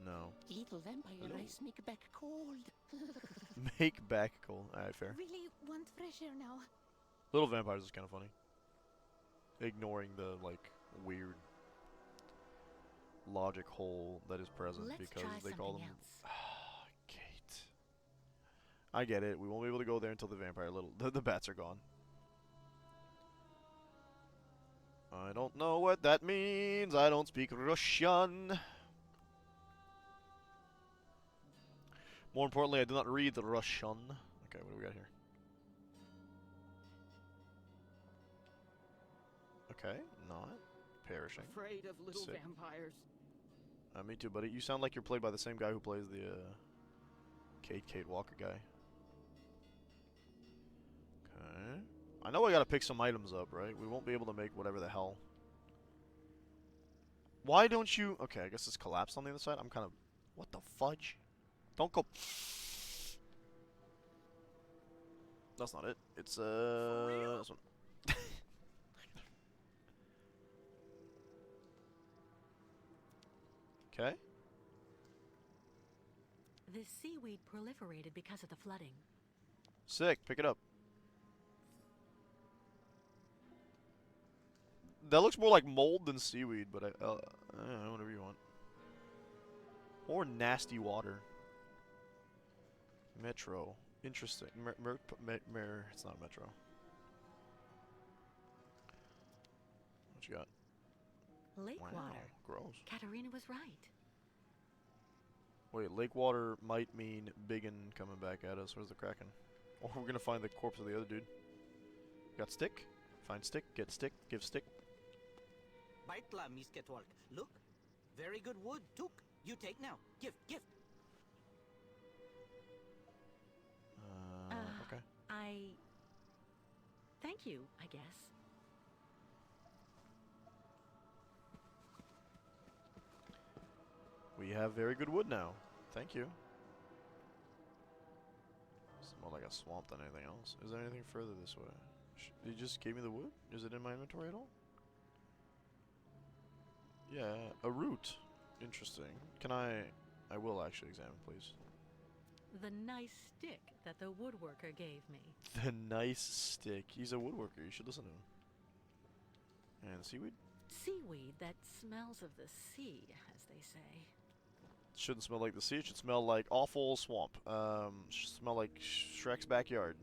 No. Little vampire eyes make back cold. Make back cold. Alright, fair. Really want fresh air now. Little vampires is kind of funny. Ignoring the, like, weird logic hole that is present Let's because try they call something them... else. Kate. I get it. We won't be able to go there until the vampire the bats are gone. I don't know what that means. I don't speak Russian. More importantly, I do not read Russian. Okay, what do we got here? Okay, not perishing. Afraid of little Sick. vampires. Me too, buddy. You sound like you're played by the same guy who plays the Kate Walker guy. Okay. I know I gotta pick some items up, right? We won't be able to make whatever the hell. Why don't you... Okay, I guess it's collapsed on the other side. I'm kind of... What the fudge? Don't go... That's not it. It's, this one. Okay. The seaweed proliferated because of the flooding. Sick. Pick it up. That looks more like mold than seaweed, but whatever you want. Or nasty water. Metro. Interesting. It's not Metro. What you got? Lake Wow. water. Gross. Katerina was right. Wait, lake water might mean biggin coming back at us. Where's the Kraken? Or we're gonna find the corpse of the other dude. Got stick? Find stick, get stick, give stick. Baitla, misketwalk. Look. Very good wood, took. You take now. Gift. Okay. Thank you, I guess. We have very good wood now. Thank you. It's more like a swamp than anything else. Is there anything further this way? You just gave me the wood? Is it in my inventory at all? Yeah, a root. Interesting. Can I will actually examine, please. The nice stick that the woodworker gave me. The nice stick. He's a woodworker. You should listen to him. And seaweed? Seaweed that smells of the sea, as they say. Shouldn't smell like the sea. It should smell like awful swamp. Should smell like Shrek's backyard.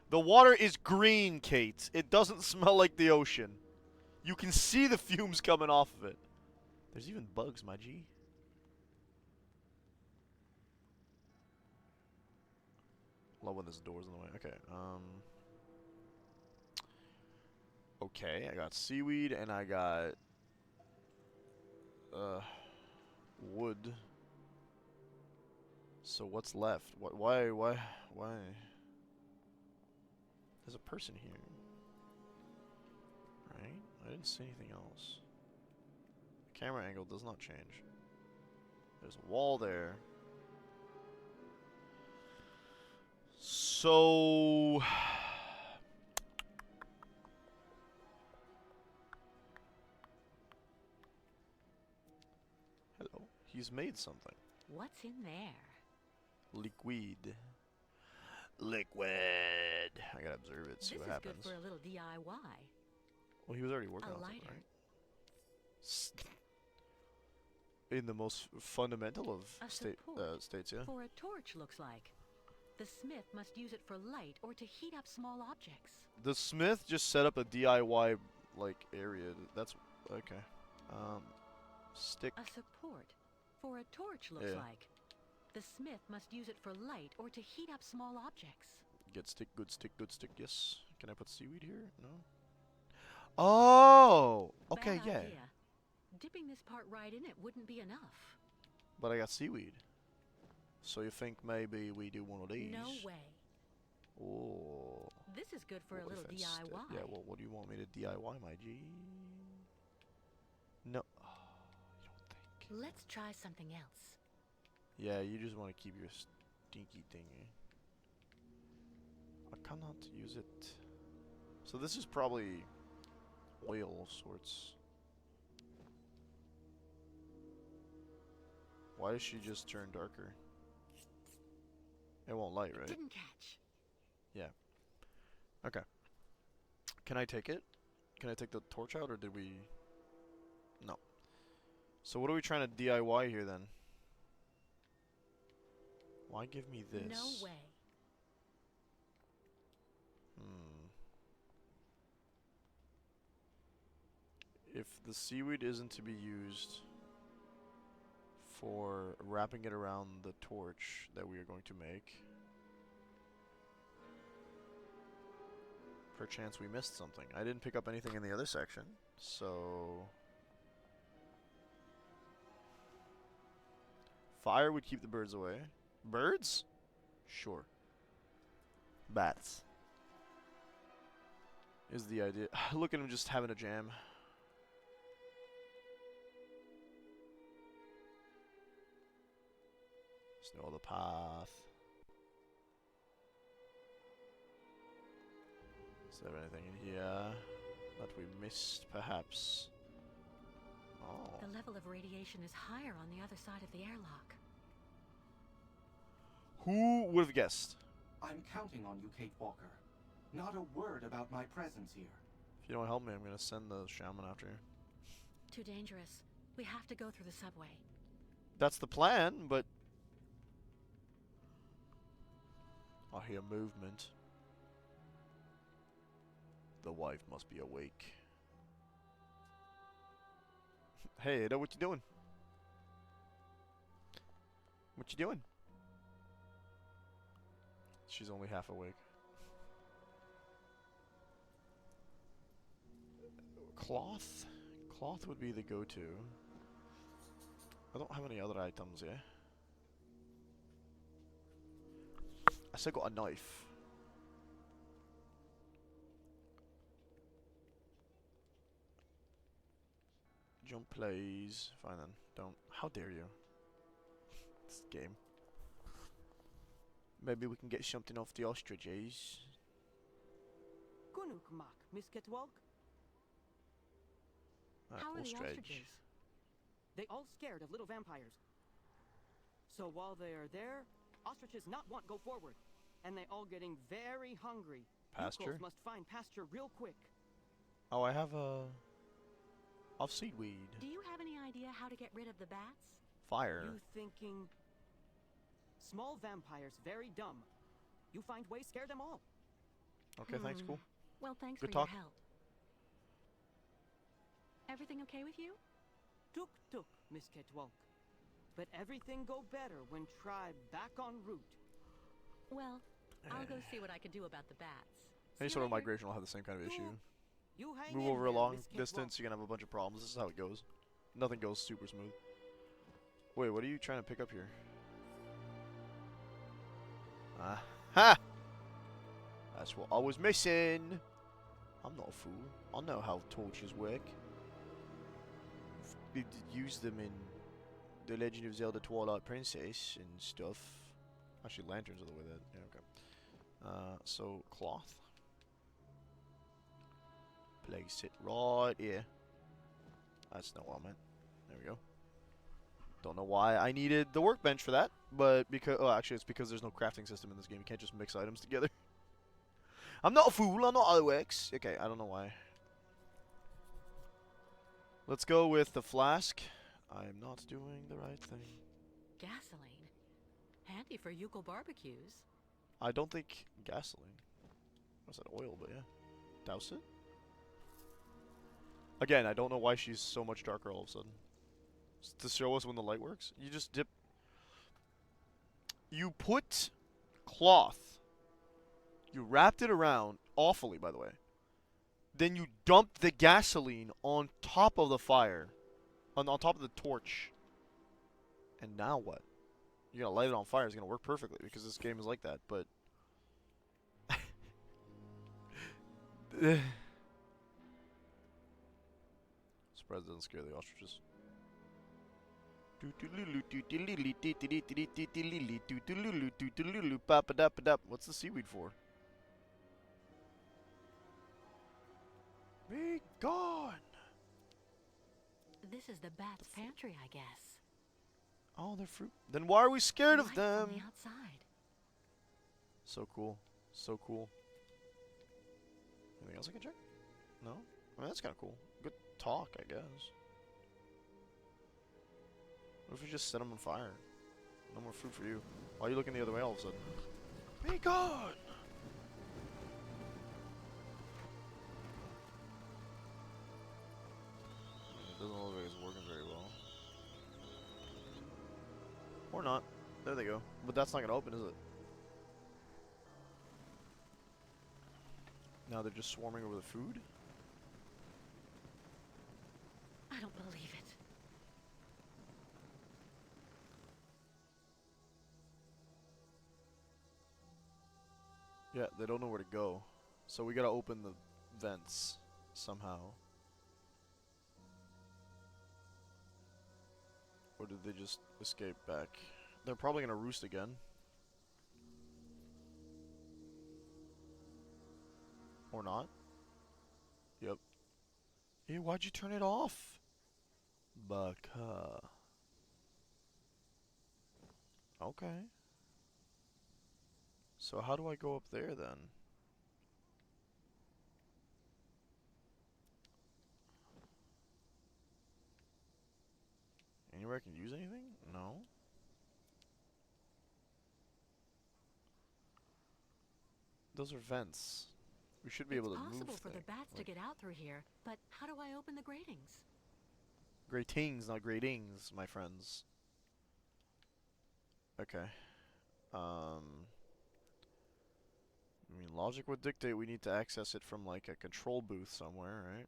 The water is green, Kate. It doesn't smell like the ocean. You can see the fumes coming off of it. There's even bugs, my G. Love when this door's in the way. Okay, okay, I got seaweed and I got wood. So what's left? Why? There's a person here. Right? I didn't see anything else. The camera angle does not change. There's a wall there. So... Hello. He's made something. What's in there? Liquid. Liquid. I gotta observe it, see This what is happens. good for a little DIY. Well, he was already working A on lighter. something, right? In the most fundamental of A states, yeah. For a torch, looks like. The smith must use it for light or to heat up small objects. The smith just set up a DIY like area. That's okay. Stick. A support. For a torch, looks Yeah. like. The smith must use it for light or to heat up small objects. Get stick. Good stick. Good stick. Yes. Can I put seaweed here? No. Oh. Okay. Bad Yeah. idea. Dipping this part right in it wouldn't be enough. But I got seaweed. So you think maybe we do one of these? No way. Oh. This is good for a What little if it's DIY. yeah, well, what do you want me to DIY, my G? No. Oh, you don't think. Let's try something else. Yeah, you just want to keep your stinky thingy. I cannot use it. So this is probably oil sorts. Why does she just turn darker? It won't light, right? Didn't catch. Yeah. Okay. Can I take it? Can I take the torch out, or did we... No. So what are we trying to DIY here, then? Why give me this? No way. If the seaweed isn't to be used for wrapping it around the torch that we are going to make. Perchance we missed something. I didn't pick up anything in the other section, so... Fire would keep the birds away. Birds? Sure. Bats. Is the idea. Look at him just having a jam. Just know the path. Is there anything in here that we missed, perhaps? Oh. The level of radiation is higher on the other side of the airlock. Who would have guessed? I'm counting on you, Kate Walker. Not a word about my presence here. If you don't help me, I'm gonna send the shaman after you. Too dangerous. We have to go through the subway. That's the plan, but... I hear movement. The wife must be awake. Hey, Ada, what you doing? What you doing? She's only half awake. Cloth? Cloth would be the go-to. I don't have any other items, yeah? I still got a knife. Jump plays. Fine then. Don't. How dare you? This game. Maybe we can get something off the ostriches. Kunukmak, Miss Ketwalk. How are the ostrich. ostriches? They all scared of little vampires. So while they are there, ostriches not want go forward. And they all getting very hungry. Pasture? You must find pasture real quick. Oh, I have a... Off seedweed. Do you have any idea how to get rid of the bats? Fire. You thinking... Small vampires, very dumb. You find ways, scare them all. Okay, thanks, cool. Well, thanks Good for talk. your help. Everything okay with you? Tuk tuk, Miss Ketwalk. But everything go better when tribe back en route. Well, I'll go see what I can do about the bats. Any See sort you of later. migration will have the same kind of issue. You hang Move in over a there, long Miss Ketwalk. distance, you're gonna have a bunch of problems. This is how it goes. Nothing goes super smooth. Wait, what are you trying to pick up here? Ha! That's what I was missing. I'm not a fool. I know how torches work. We use them in The Legend of Zelda Twilight Princess and stuff. Actually, lanterns are the way that. Yeah, okay. So cloth. Place it right here. That's not what I meant. There we go. Don't know why I needed the workbench for that, but because actually it's because there's no crafting system in this game. You can't just mix items together. I'm not a fool. I'm not OX. Okay, I don't know why. Let's go with the flask. I'm not doing the right thing. Gasoline. Handy for Yukon barbecues. I don't think gasoline. What's that, oil? But yeah, douse it. Again, I don't know why she's so much darker all of a sudden. Just to show us when the light works. You just dip. You put cloth. You wrapped it around, awfully by the way. Then you dumped the gasoline on top of the fire. On top of the torch. And now what? You're gonna light it on fire, it's gonna work perfectly because this game is like that, but... Surprised it doesn't scare the ostriches. What's the seaweed for? Be gone! This is the bats' pantry, I guess. Oh, they're fruit. Then why are we scared of Lights them? on the outside. So cool. So cool. Anything else I can check? No? I mean, that's kind of cool. Good talk, I guess. What if we just set them on fire? No more food for you. Why are you looking the other way all of a sudden? Be gone! It doesn't look like it's working very well. Or not. There they go. But that's not gonna open, is it? Now they're just swarming over the food? I don't believe it. Yeah, they don't know where to go. So we gotta open the vents somehow. Or did they just escape back? They're probably gonna roost again. Or not. Yep. Hey, why'd you turn it off? Baka. Okay. So how do I go up there then? Anywhere I can use anything? No. Those are vents. We should be able to move It's possible for the things, bats to like get out through here, but how do I open the gratings? gratings, not gratings, my friends. Okay. I mean, logic would dictate we need to access it from like a control booth somewhere, right?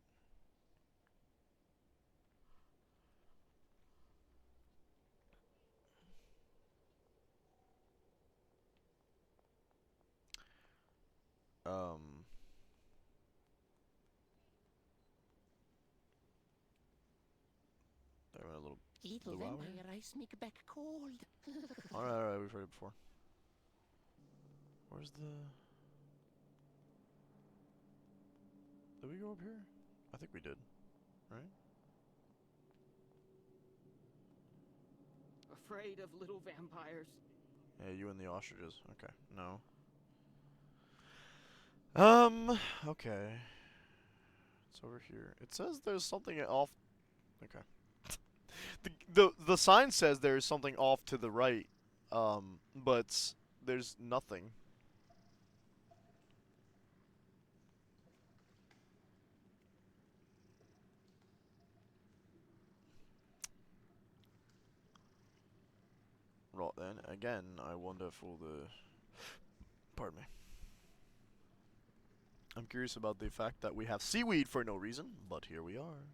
Um, they're a little Little blue out vampire here. ice make back cold. Alright, we've heard it before. Where's the... Did we go up here? I think we did, right? Afraid of little vampires. Yeah, you and the ostriches. Okay, no. Okay. It's over here. It says there's something off... Okay. The sign says there's something off to the right, but there's nothing. Right then, again, I wonder if all the... Pardon me. I'm curious about the fact that we have seaweed for no reason, but here we are.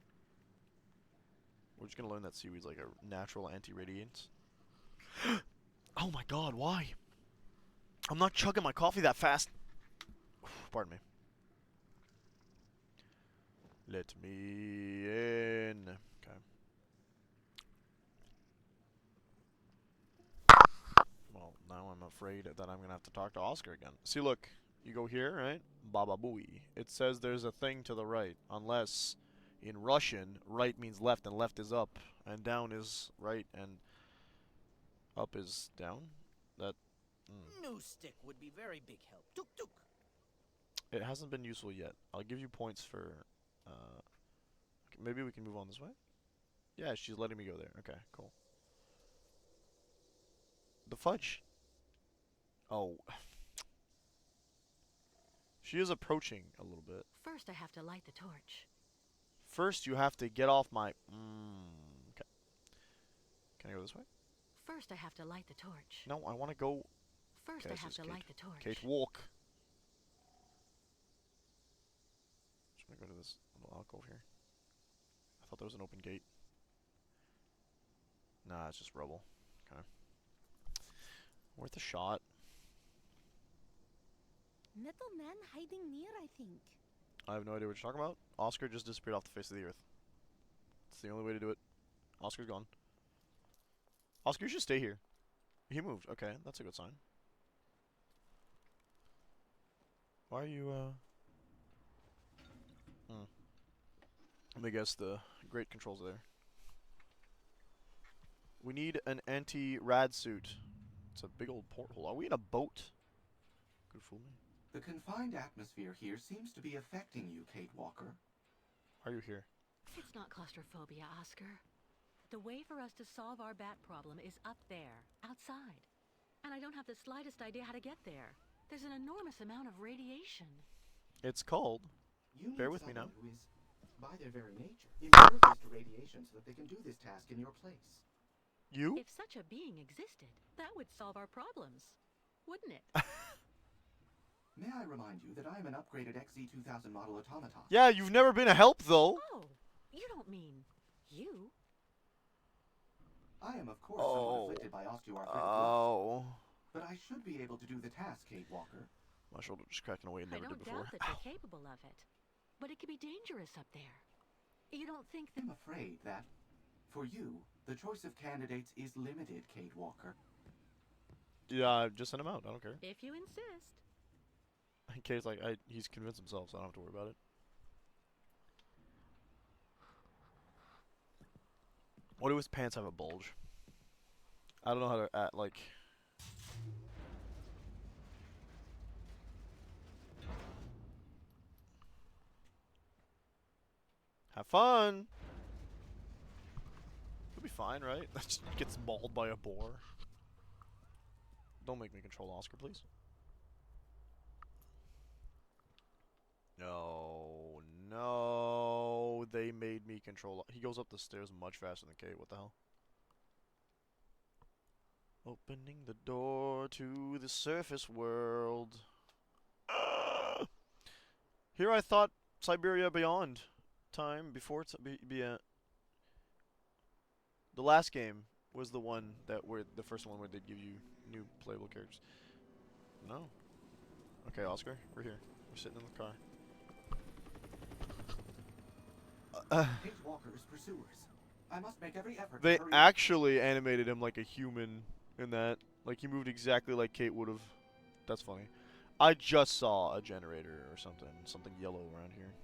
We're just gonna learn that seaweed's like a natural anti-radiant. Oh my god, why? I'm not chugging my coffee that fast. Pardon me. Let me in. Okay. Well, now I'm afraid that I'm gonna have to talk to Oscar again. See, look. You go here, right? Baba Booey. It says there's a thing to the right. Unless, in Russian, right means left and left is up. And down is right and up is down. That... New stick would be very big help. Tuk tuk. It hasn't been useful yet. I'll give you points for... okay, maybe we can move on this way? Yeah, she's letting me go there. Okay, cool. The fudge. Oh. She is approaching a little bit. First, I have to light the torch. First, you have to get off my... okay. Can I go this way? First, I have to light the torch. No, I want to go... First, Okay, I have this to is light the torch. Kate, walk. Just gonna go to this little alcove here. I thought there was an open gate. Nah, it's just rubble. Okay. Worth a shot. Little man hiding near, I think. I have no idea what you're talking about. Oscar just disappeared off the face of the earth. It's the only way to do it. Oscar's gone. Oscar, you should stay here. He moved. Okay, that's a good sign. Why are you, Let me guess the great controls there. We need an anti-rad suit. It's a big old porthole. Are we in a boat? Could fool me. The confined atmosphere here seems to be affecting you, Kate Walker. Why are you here? It's not claustrophobia, Oscar. The way for us to solve our bat problem is up there, outside. And I don't have the slightest idea how to get there. There's an enormous amount of radiation. It's cold. You need Bear with me now. someone who is, by their very nature, impervious to radiation so that they can do this task in your place. You? If such a being existed, that would solve our problems, wouldn't it? May I remind you that I am an upgraded XZ2000 model automaton? Yeah, you've never been a help, though. Oh, you don't mean you? I am, of course, somewhat afflicted by osteoarthritis. Oh. But I should be able to do the task, Kate Walker. My shoulder just cracking away and I never don't did before. doubt that you're capable of it, but it could be dangerous up there. You don't think that... I'm afraid that, for you, the choice of candidates is limited, Kate Walker. Yeah, just send him out. I don't care. If you insist. Kate's like, he's convinced himself, so I don't have to worry about it. What do his pants have a bulge? I don't know how to act, like... Have fun! He'll be fine, right? He gets mauled by a boar. Don't make me control Oscar, please. No, no, they made me control. He goes up the stairs much faster than Kate. What the hell? Opening the door to the surface world. Here I thought Syberia Beyond time before the last game was the one that where the first one where they'd give you new playable characters. No. Okay, Oscar, we're here. We're sitting in the car. Kate Walker's pursuers. I must make every effort They to hurry. actually animated him like a human in that. Like, he moved exactly like Kate would have. That's funny. I just saw a generator or something. Something yellow around here.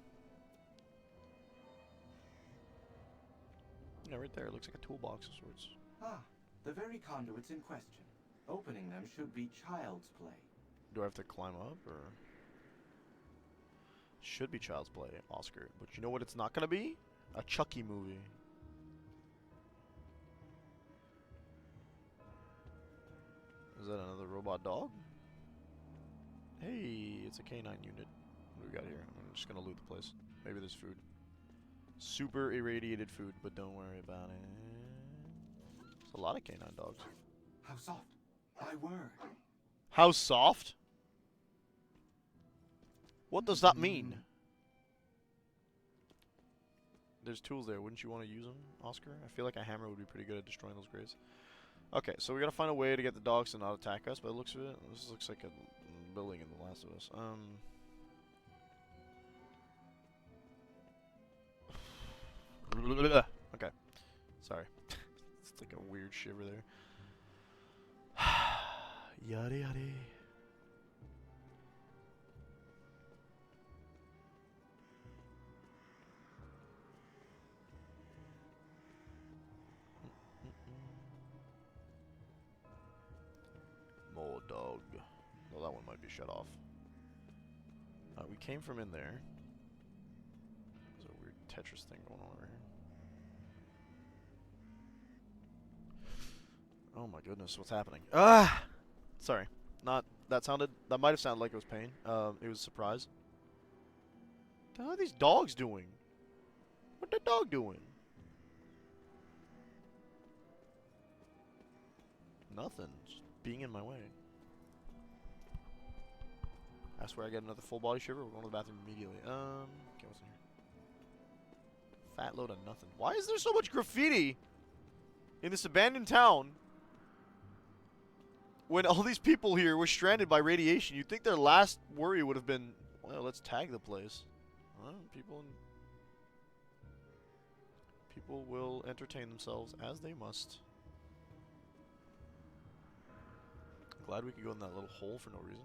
Yeah, right there. It looks like a toolbox of sorts. Ah, the very conduits in question. Opening them should be child's play. Do I have to climb up, or...? Should be child's play, Oscar. But you know what it's not gonna be? A Chucky movie. Is that another robot dog? Hey, it's a canine unit. What do we got here? I'm just gonna loot the place. Maybe there's food. Super irradiated food, but don't worry about it. There's a lot of canine dogs. How soft. My word. How soft? What does that mean? There's tools there. Wouldn't you want to use them, Oscar? I feel like a hammer would be pretty good at destroying those graves. Okay, so we gotta find a way to get the dogs to not attack us. By the looks of it, this looks like a building in The Last of Us. Okay, sorry. It's like a weird shiver there. Yada yada. More dog. Well, that one might be shut off. We came from in there. There's a weird Tetris thing going on over here. Oh my goodness, what's happening? Ah! Sorry. Not... That might have sounded like it was pain. It was surprise. What the hell are these dogs doing? What the dog doing? Nothing. Just being in my way. I swear I get another full body shiver. We're going to the bathroom immediately. Okay, what's in here? Fat load of nothing. Why is there so much graffiti in this abandoned town when all these people here were stranded by radiation? You'd think their last worry would have been, well, let's tag the place. Well, people will entertain themselves as they must. Glad we could go in that little hole for no reason.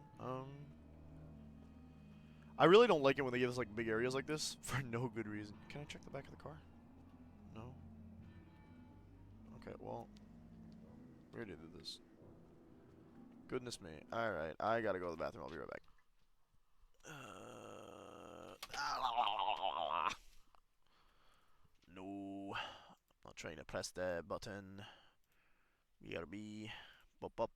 I really don't like it when they give us like big areas like this for no good reason. Can I check the back of the car? No. Okay, well, we already did this. Goodness me. Alright, I gotta go to the bathroom. I'll be right back. No. I'm not trying to press that button. BRB. Bop up.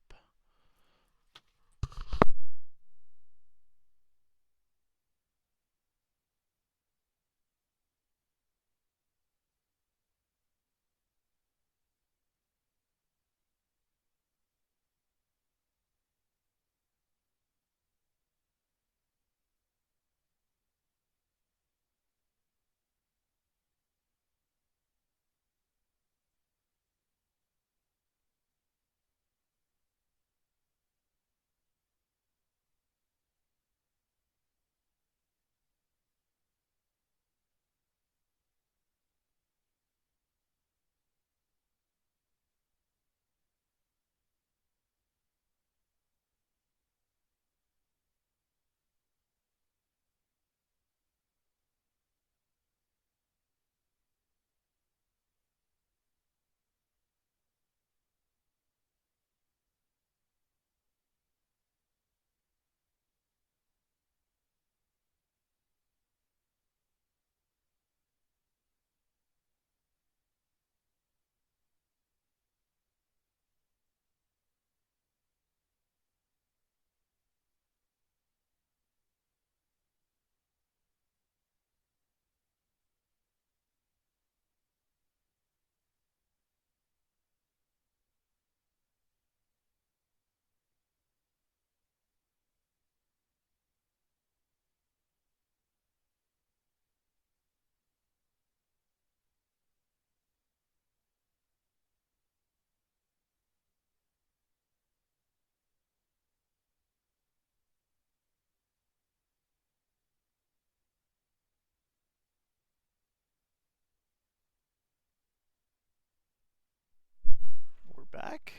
back,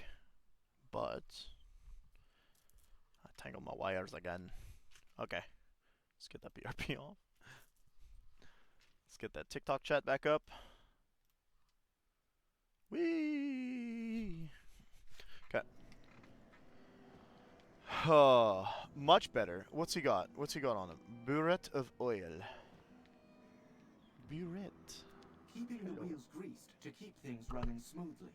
but I tangled my wires again. Okay, let's get that BRP off. Let's get that TikTok chat back up. Whee! Okay. Much better. What's he got? What's he got on him? Burette of oil. Burette. Keeping the wheels greased to keep things running smoothly.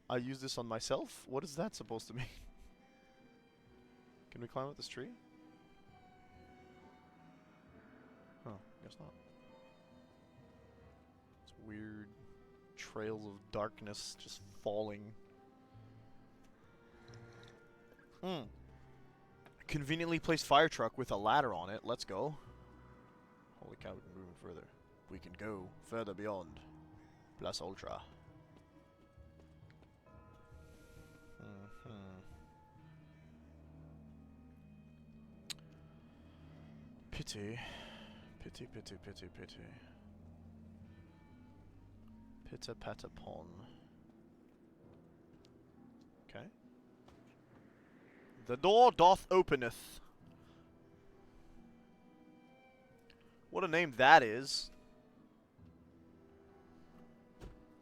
I use this on myself? What is that supposed to mean? Can we climb up this tree? Huh, guess not. It's weird trails of darkness just falling. Conveniently placed fire truck with a ladder on it. Let's go. Holy cow, we can move further. We can go further beyond. Plus Ultra. Pity. Pity, pity, pity, pity. Pitter patter pon. Okay. The door doth openeth. What a name that is.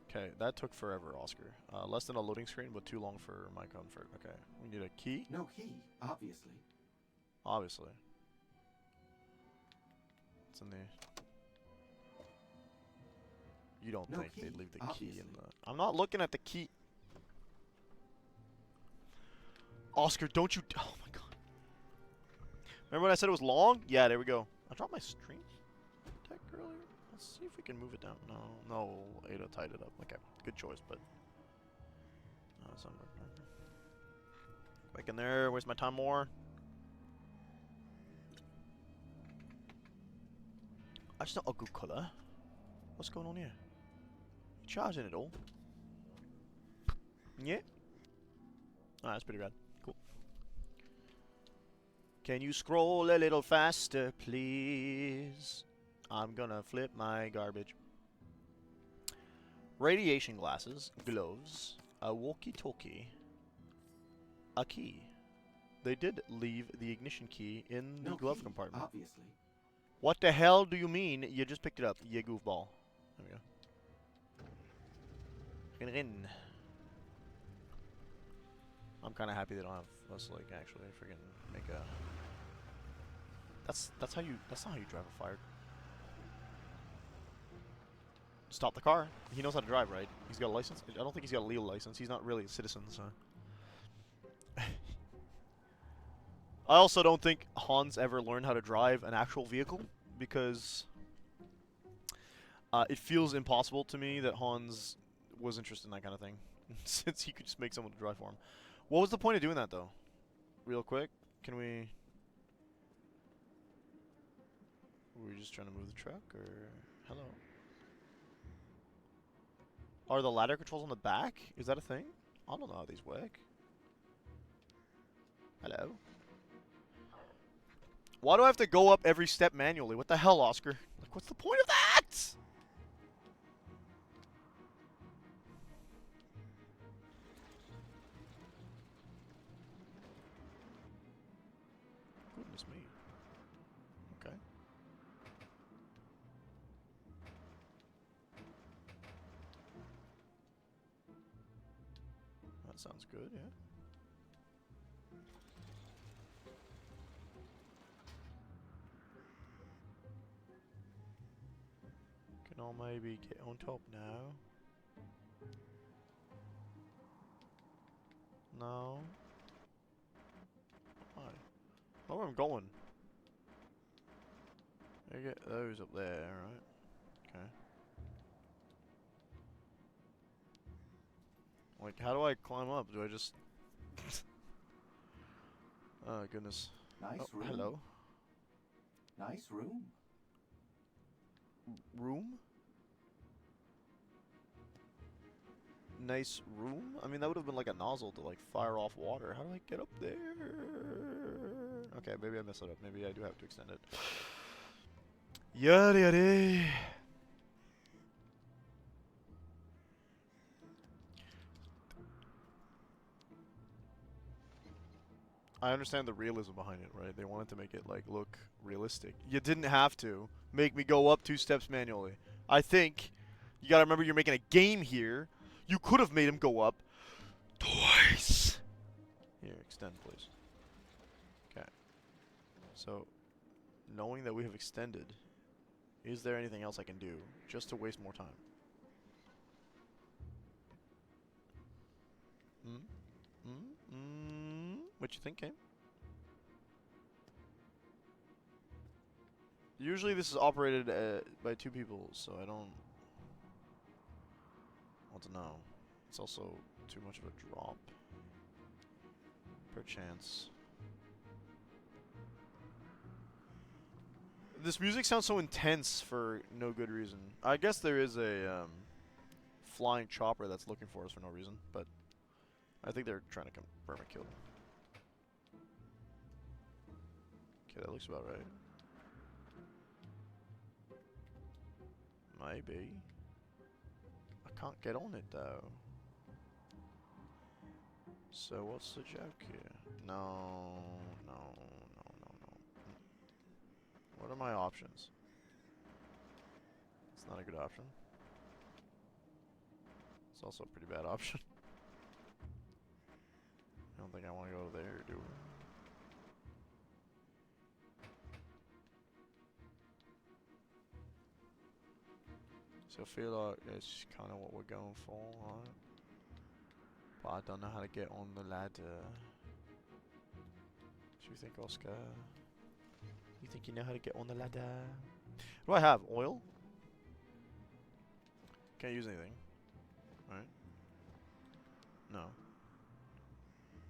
Okay, that took forever, Oscar. Less than a loading screen, but too long for my comfort. Okay, we need a key? No key, obviously. Obviously. It's in the... You don't think they'd leave the key in the... I'm not looking at the key. Oscar, don't you... Oh my god. Remember when I said it was long? Yeah, there we go. I dropped my stream deck earlier. Let's see if we can move it down. No, Ada tied it up. Okay, good choice, but... Back in there. Waste my time more. That's not a good colour. What's going on here? You charging it all? Yeah. Alright, that's pretty rad. Cool. Can you scroll a little faster, please? I'm gonna flip my garbage. Radiation glasses, gloves, a walkie-talkie, a key. They did leave the ignition key in the glove compartment. Obviously. What the hell do you mean? You just picked it up, you goofball. There we go. Rin. I'm kind of happy they don't have us like actually freaking make a. That's not how you drive a fire. Stop the car. He knows how to drive, right? He's got a license. I don't think he's got a legal license. He's not really a citizen, so. I also don't think Hans ever learned how to drive an actual vehicle because it feels impossible to me that Hans was interested in that kind of thing since he could just make someone to drive for him. What was the point of doing that though? Real quick, can we... Were we just trying to move the truck or... Hello? Are the ladder controls on the back? Is that a thing? I don't know how these work. Hello? Why do I have to go up every step manually? What the hell, Oscar? Like, what's the point of that? Goodness me. Okay. That sounds good, yeah. Can I maybe get on top now? No. Why? Oh, where I'm going. I get those up there, right? Okay. Like, how do I climb up? Do I just... Oh, goodness. Nice room. Hello. Nice room. Room? Nice room? I mean, that would have been like a nozzle to like fire off water. How do I get up there? Okay, maybe I messed it up. Maybe I do have to extend it. Yada yada. I understand the realism behind it, right? They wanted to make it like look realistic. You didn't have to make me go up 2 steps manually. I think you gotta remember you're making a game here. You could have made him go up twice. Here, extend, please. Okay. So, knowing that we have extended, is there anything else I can do just to waste more time? What you think, Kane? Usually this is operated by 2 people, so I don't want to know. It's also too much of a drop. Perchance. This music sounds so intense for no good reason. I guess there is a flying chopper that's looking for us for no reason, but I think they're trying to confirm a kill. Okay, that looks about right. Maybe. I can't get on it though. So what's the joke here? No. What are my options? It's not a good option. It's also a pretty bad option. I don't think I want to go there, do we? So I feel like it's kind of what we're going for, right? But I don't know how to get on the ladder. What do you think, Oscar? You think you know how to get on the ladder? What do I have? Oil? Can't use anything. Right? No.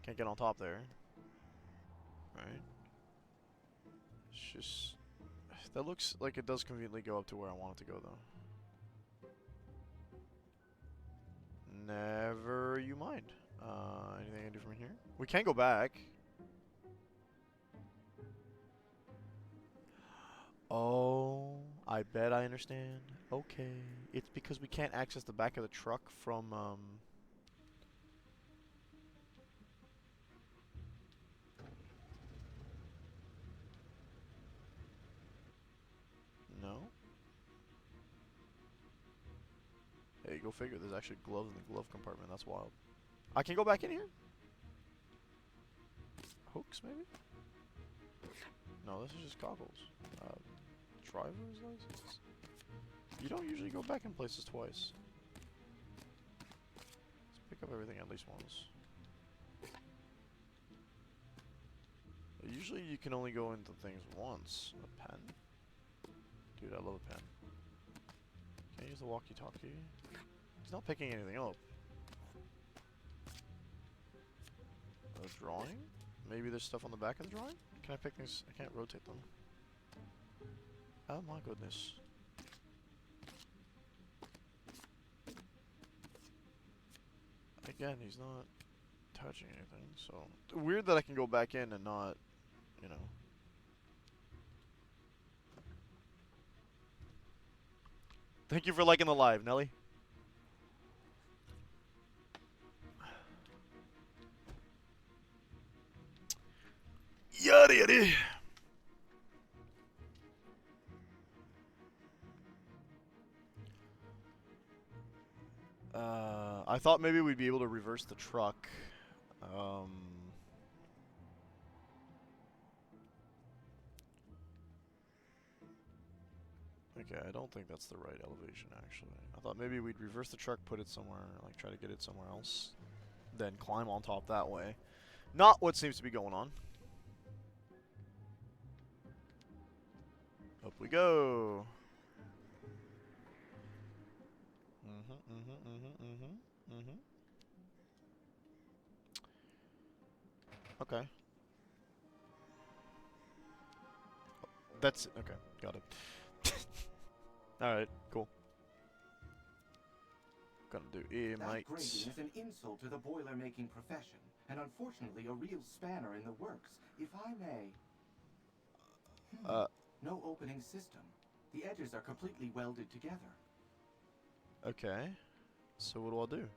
Can't get on top there. Right? It's just... That looks like it does conveniently go up to where I want it to go, though. Never you mind. Anything I can do from here? We can go back. Oh, I bet I understand. Okay. It's because we can't access the back of the truck from, No? Hey, go figure. There's actually gloves in the glove compartment. That's wild. I can go back in here? Hooks, maybe? No, this is just goggles. Driver's license? You don't usually go back in places twice. Let's pick up everything at least once. Usually you can only go into things once. A pen? Dude, I love a pen. Can I use the walkie-talkie? He's not picking anything up. A drawing? Maybe there's stuff on the back of the drawing? Can I pick things? I can't rotate them. Oh my goodness. Again, he's not touching anything, so... Weird that I can go back in and not, you know... Thank you for liking the live, Nelly. Yada yada! I thought maybe we'd be able to reverse the truck. Okay, I don't think that's the right elevation, actually. I thought maybe we'd reverse the truck, put it somewhere, like try to get it somewhere else, then climb on top that way. Not what seems to be going on. Up we go. Okay. That's it. Okay, got it. Alright, cool. Gonna do That might. grating is an insult to the boiler-making profession, and unfortunately a real spanner in the works, if I may. No opening system. The edges are completely welded together. Okay. So what do I do?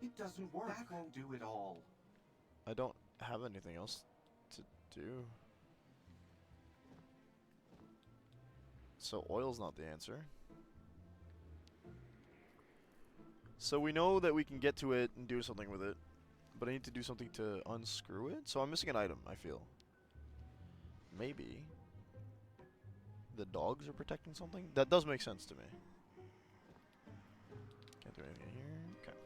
It doesn't work. That won't do it all. I don't have anything else to do. So oil's not the answer. So we know that we can get to it and do something with it, but I need to do something to unscrew it. So I'm missing an item, I feel. Maybe the dogs are protecting something? That does make sense to me. Can't do anything here. Okay.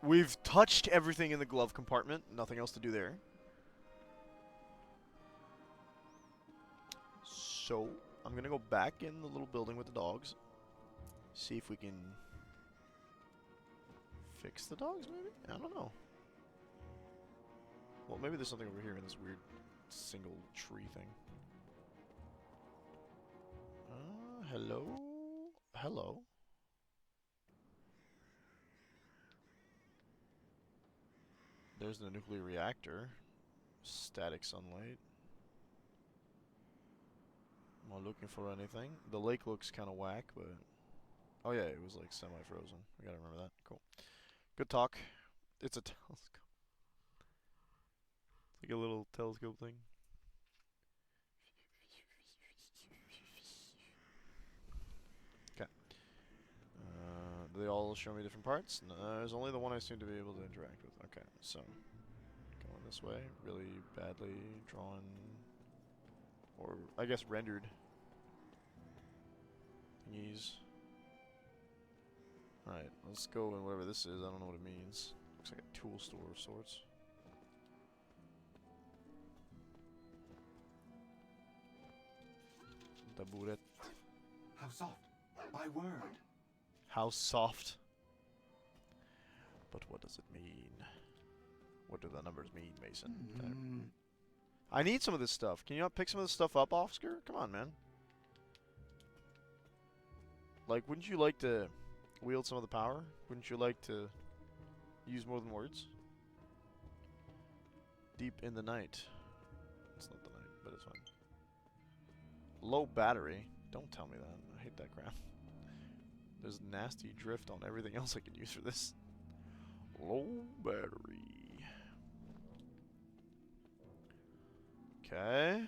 We've touched everything in the glove compartment. Nothing else to do there. So, I'm gonna go back in the little building with the dogs. See if we can fix the dogs, maybe? I don't know. Well, maybe there's something over here in this weird single tree thing. Hello? Hello? There's the nuclear reactor. Static sunlight. Am I looking for anything? The lake looks kind of whack, but... Oh yeah, it was like semi-frozen. I gotta remember that. Cool. Good talk. It's a telescope. It's like a little telescope thing. Okay. They all show me different parts? No, there's only the one I seem to be able to interact with. Okay, so... Going this way. Really badly drawn... Or, I guess, rendered. Thingies. Alright, let's go in whatever this is. I don't know what it means. Looks like a tool store of sorts. Taburet. How soft. My word. How soft. But what does it mean? What do the numbers mean, Mason? I need some of this stuff. Can you not pick some of this stuff up, Oscar? Come on, man. Like, wouldn't you like to wield some of the power? Wouldn't you like to use more than words? Deep in the night. It's not the night, but it's fine. Low battery. Don't tell me that. I hate that crap. There's nasty drift on everything else I could use for this. Low battery. Okay.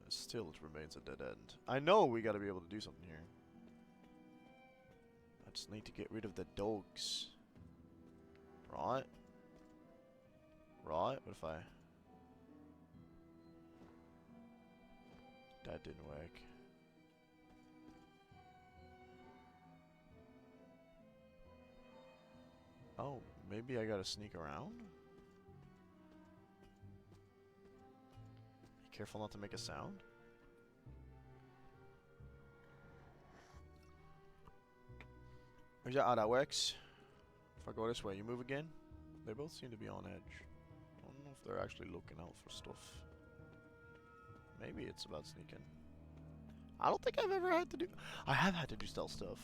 Still, it remains a dead end. I know we gotta be able to do something here. I just need to get rid of the dogs. Right? Right? What if I... That didn't work. Oh, maybe I gotta sneak around? Be careful not to make a sound. Yeah, that works. If I go this way, you move again? They both seem to be on edge. I don't know if they're actually looking out for stuff. Maybe it's about sneaking. I don't think I've ever had to do... I have had to do stealth stuff.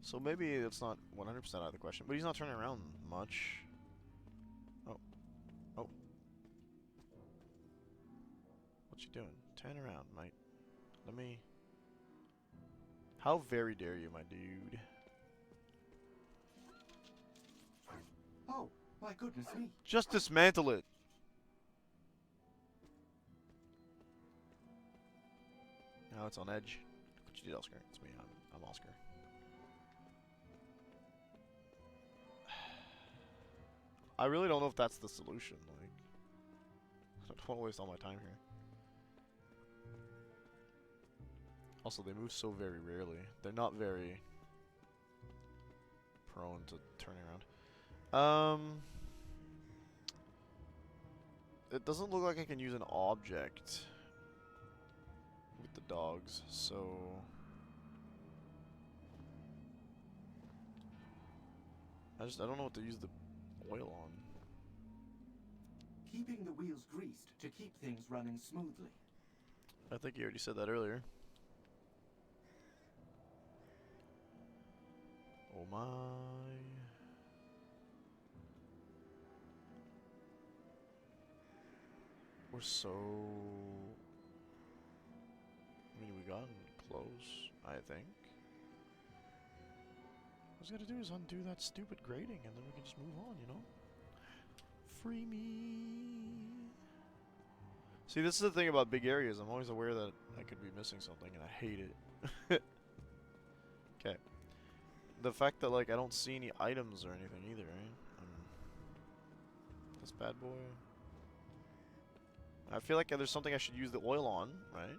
So maybe it's not 100% out of the question. But he's not turning around much. Oh. Oh. What you doing? Turn around, mate. Let me... How very dare you, my dude. Oh, my goodness me. Just dismantle it. Now it's on edge. Look what you did, Oscar. It's me. I'm Oscar. I really don't know if that's the solution. Like, I don't want to waste all my time here. Also, they move so very rarely. They're not very prone to turning around. It doesn't look like I can use an object with the dogs, so... I don't know what to use the oil on. Keeping the wheels greased to keep things running smoothly. I think you already said that earlier. Oh my... We're so... I mean, we gotten close, I think. What we gotta do is undo that stupid grating, and then we can just move on, you know? Free me. See, this is the thing about big areas. I'm always aware that I could be missing something, and I hate it. Okay. The fact that, like, I don't see any items or anything either, right? This bad boy. I feel like there's something I should use the oil on, right?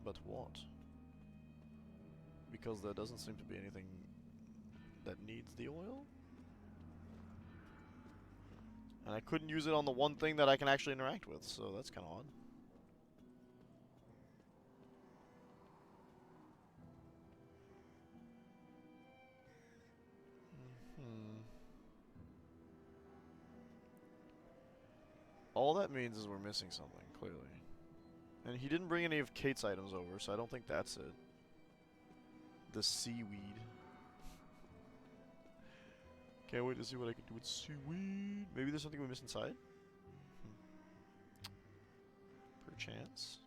But what? Because there doesn't seem to be anything that needs the oil? And I couldn't use it on the one thing that I can actually interact with, so that's kind of odd. All that means is we're missing something, clearly. And he didn't bring any of Kate's items over, so I don't think that's it. The seaweed. Can't wait to see what I can do with seaweed. Maybe there's something we miss inside? Perchance.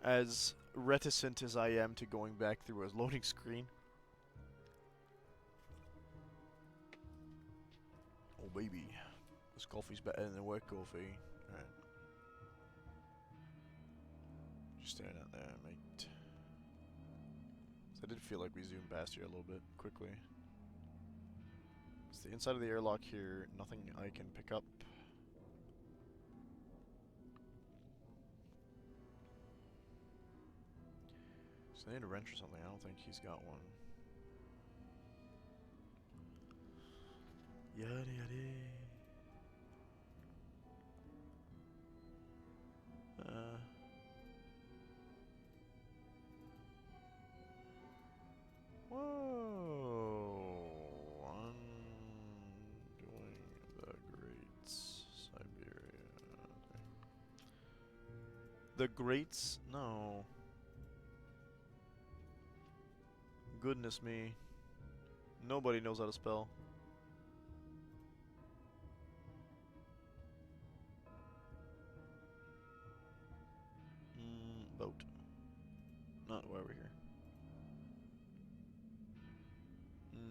As reticent as I am to going back through a loading screen. Oh baby. This coffee's better than the work coffee. Alright. Just staring out there, mate. So I did feel like we zoomed past here a little bit quickly. It's the inside of the airlock here. Nothing I can pick up. So I need a wrench or something. I don't think he's got one. Yada yada. Whoa! Undoing the Greats, Syberia. The Greats? No. Goodness me. Nobody knows how to spell. Boat. Not why we're here.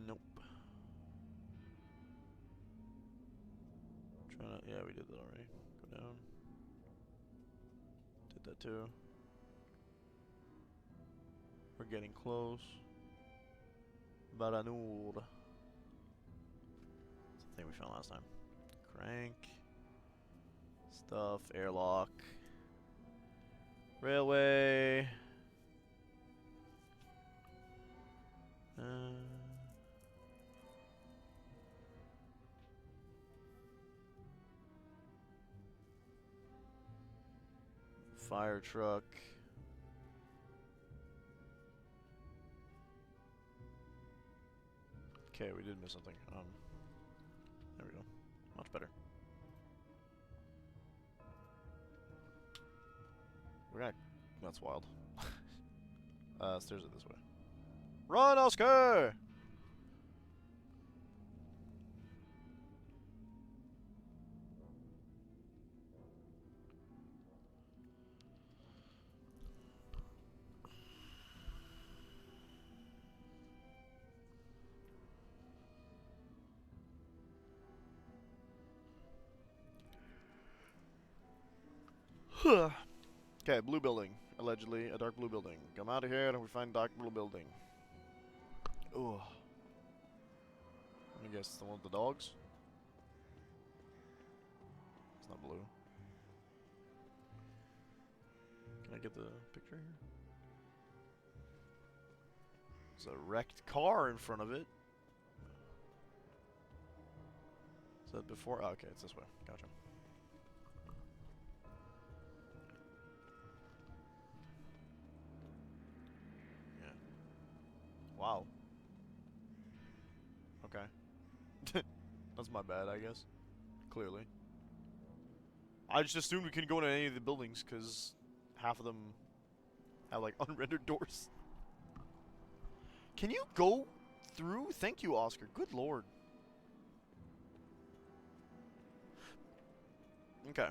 Nope. Trying to, yeah, we did that already. Go down. Did that too. We're getting close. Baranur. That's the thing we found last time. Crank. Stuff. Airlock. Railway. Fire truck. Okay, we did miss something. There we go. Much better. We're gonna... That's wild. Stairs are this way. Run, Oscar! Okay, blue building. Allegedly, a dark blue building. Come out of here and we find dark blue building. Ooh. Let me guess, the one with the dogs? It's not blue. Can I get the picture here? There's a wrecked car in front of it. Is that before? Oh, okay, it's this way. Gotcha. Wow. Okay. That's my bad, I guess. Clearly. I just assumed we couldn't go into any of the buildings, because half of them have, like, unrendered doors. Can you go through? Thank you, Oscar. Good lord. Okay.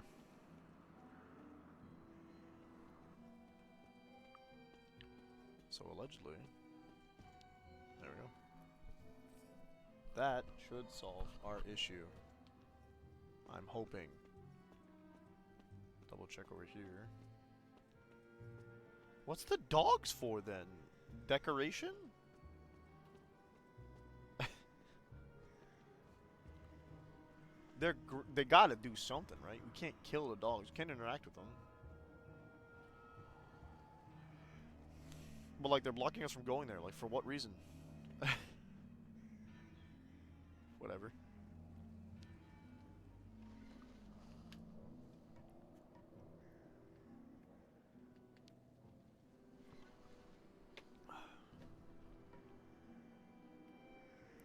So, allegedly... There we go. That should solve our issue. I'm hoping. Double check over here. What's the dogs for then? Decoration? They gotta do something, right? We can't kill the dogs. We can't interact with them. But like they're blocking us from going there. Like for what reason? Whatever.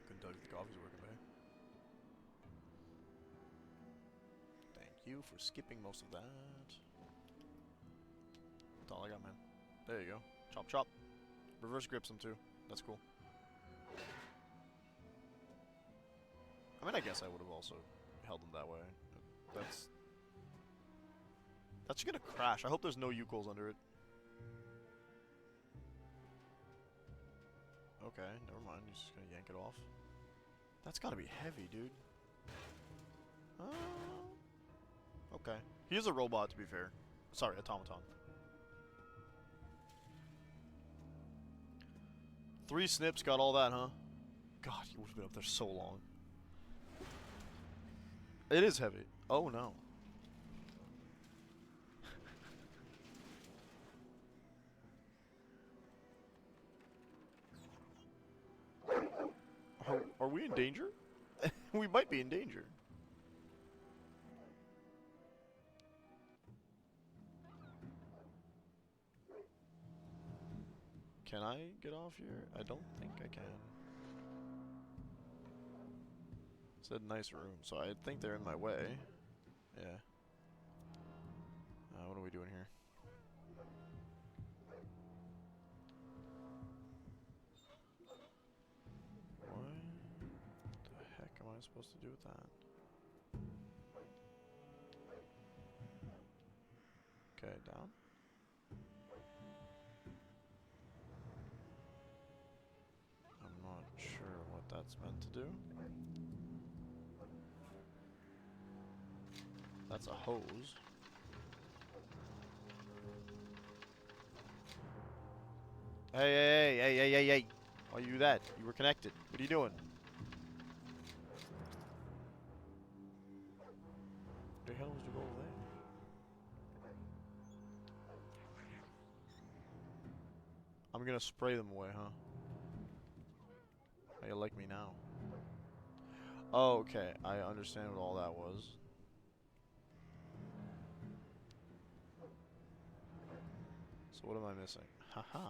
Good dog, the coffee's working, babe. Thank you for skipping most of that. That's all I got, man. There you go. Chop, chop. Reverse grips them too. That's cool. I mean, I guess I would have also held them that way. That's gonna crash. I hope there's no U-Cols under it. Okay, never mind. You're just gonna yank it off. That's gotta be heavy, dude. Okay. He is a robot, to be fair. Sorry, automaton. 3 snips got all that, huh? God, you would have been up there so long. It is heavy. Oh no. Are we in danger? We might be in danger. Can I get off here? I don't think I can. It said nice room, so I think they're in my way. Yeah. What are we doing here? What the heck am I supposed to do with that? Okay, down. I'm not sure what that's meant to do. That's a hose. Hey. Why you that? You were connected. What are you doing? The hell was the goal there? I'm gonna spray them away, huh? How you like me now? Oh, okay. I understand what all that was. So what am I missing? Haha.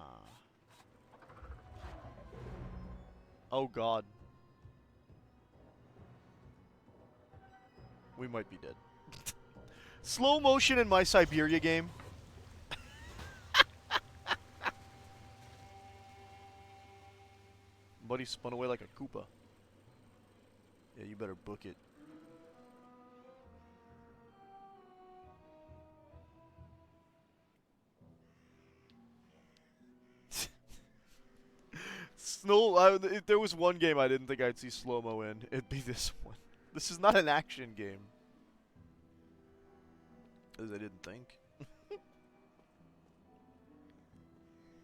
Oh god. We might be dead. Slow motion in my Syberia game. Buddy spun away like a Koopa. Yeah, you better book it. If there was one game I didn't think I'd see slow-mo in, it'd be this one. This is not an action game. As I didn't think.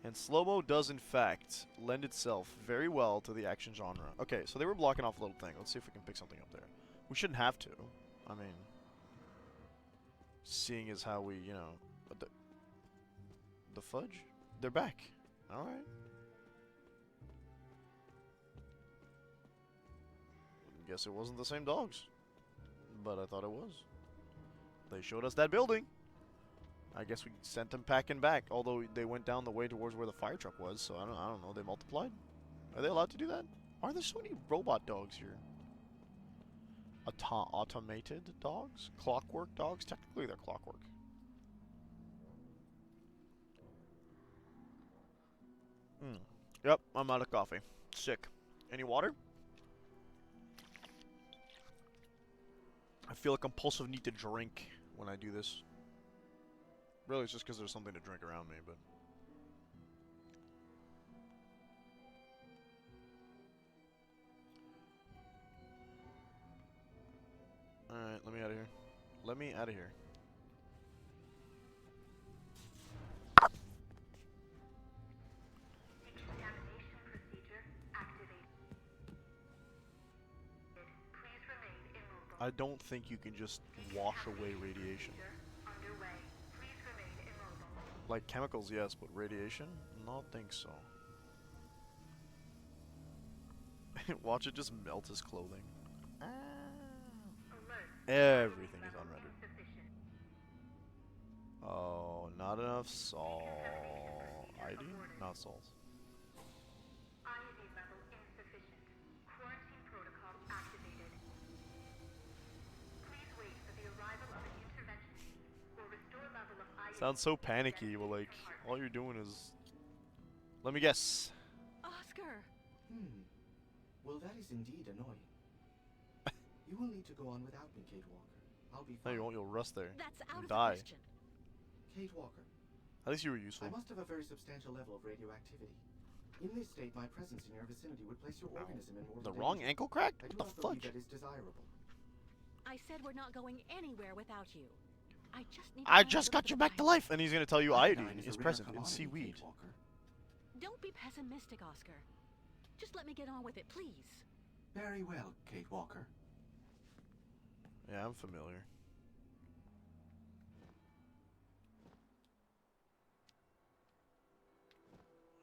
And slow-mo does, in fact, lend itself very well to the action genre. Okay, so they were blocking off a little thing. Let's see if we can pick something up there. We shouldn't have to. I mean, seeing as how we, you know... The fudge? They're back. Alright. Guess it wasn't the same dogs. But I thought it was. They showed us that building. I guess we sent them packing back. Although they went down the way towards where the fire truck was, so I don't know. They multiplied? Are they allowed to do that? Why are there so many robot dogs here? Automated dogs? Clockwork dogs? Technically they're clockwork. Yep, I'm out of coffee. Sick. Any water? I feel a compulsive need to drink when I do this. Really, it's just because there's something to drink around me, but... let me out of here. Decontamination procedure activated. Please remain immobile. I don't think you can just wash away radiation. Underway. Please remain immobile. Like chemicals, yes, but radiation? Not think so. Watch it just melt his clothing. Alert. Everything is unrendered. Insufficient. Oh, not enough salt. Iodine? Not salt. Iodine level insufficient. Quarantine protocol activated. Please wait for the arrival of an intervention team or restore level of iodine. Sounds so panicky, but like, all you're doing is... Let me guess. Oscar! Well, that is indeed annoying. You will need to go on without me, Kate Walker. I'll be No, fine. you won't. You'll rust there. That's and out of the die. question. Kate Walker, At least you were useful. I must have a very substantial level of radioactivity. In this state, my presence in your vicinity would place your organism in mortal The wrong danger. ankle cracked? I do What the not believe fudge? that is desirable. I said we're not going anywhere without you. I just need to I find a just little got bit you of back to iodine. life, and he's gonna tell you iodine is a rare present in commodity, seaweed. Kate Walker. Don't be pessimistic, Oscar. Just let me get on with it, please. Very well, Kate Walker. Yeah, I'm familiar.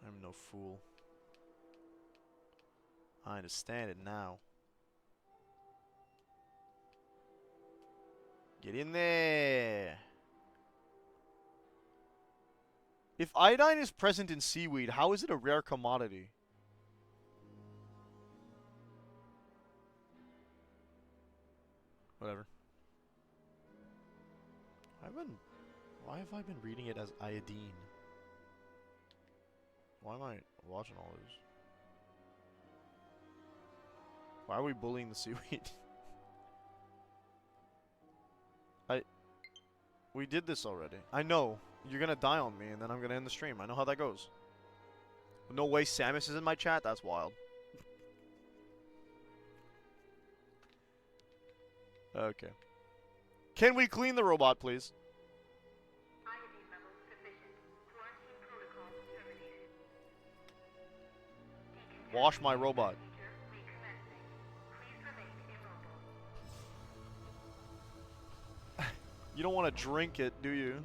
I'm no fool. I understand it now. Get in there! If iodine is present in seaweed, how is it a rare commodity? Whatever. Why have I been reading it as iodine? Why am I watching all this? Why are we bullying the seaweed? We did this already. I know. You're gonna die on me, and then I'm gonna end the stream. I know how that goes. No way Samus is in my chat? That's wild. Okay. Can we clean the robot, please? Iodine level sufficient. Quarantine protocol terminated. Wash my robot. Procedure recommencing. Please remain immobile. You don't want to drink it, do you?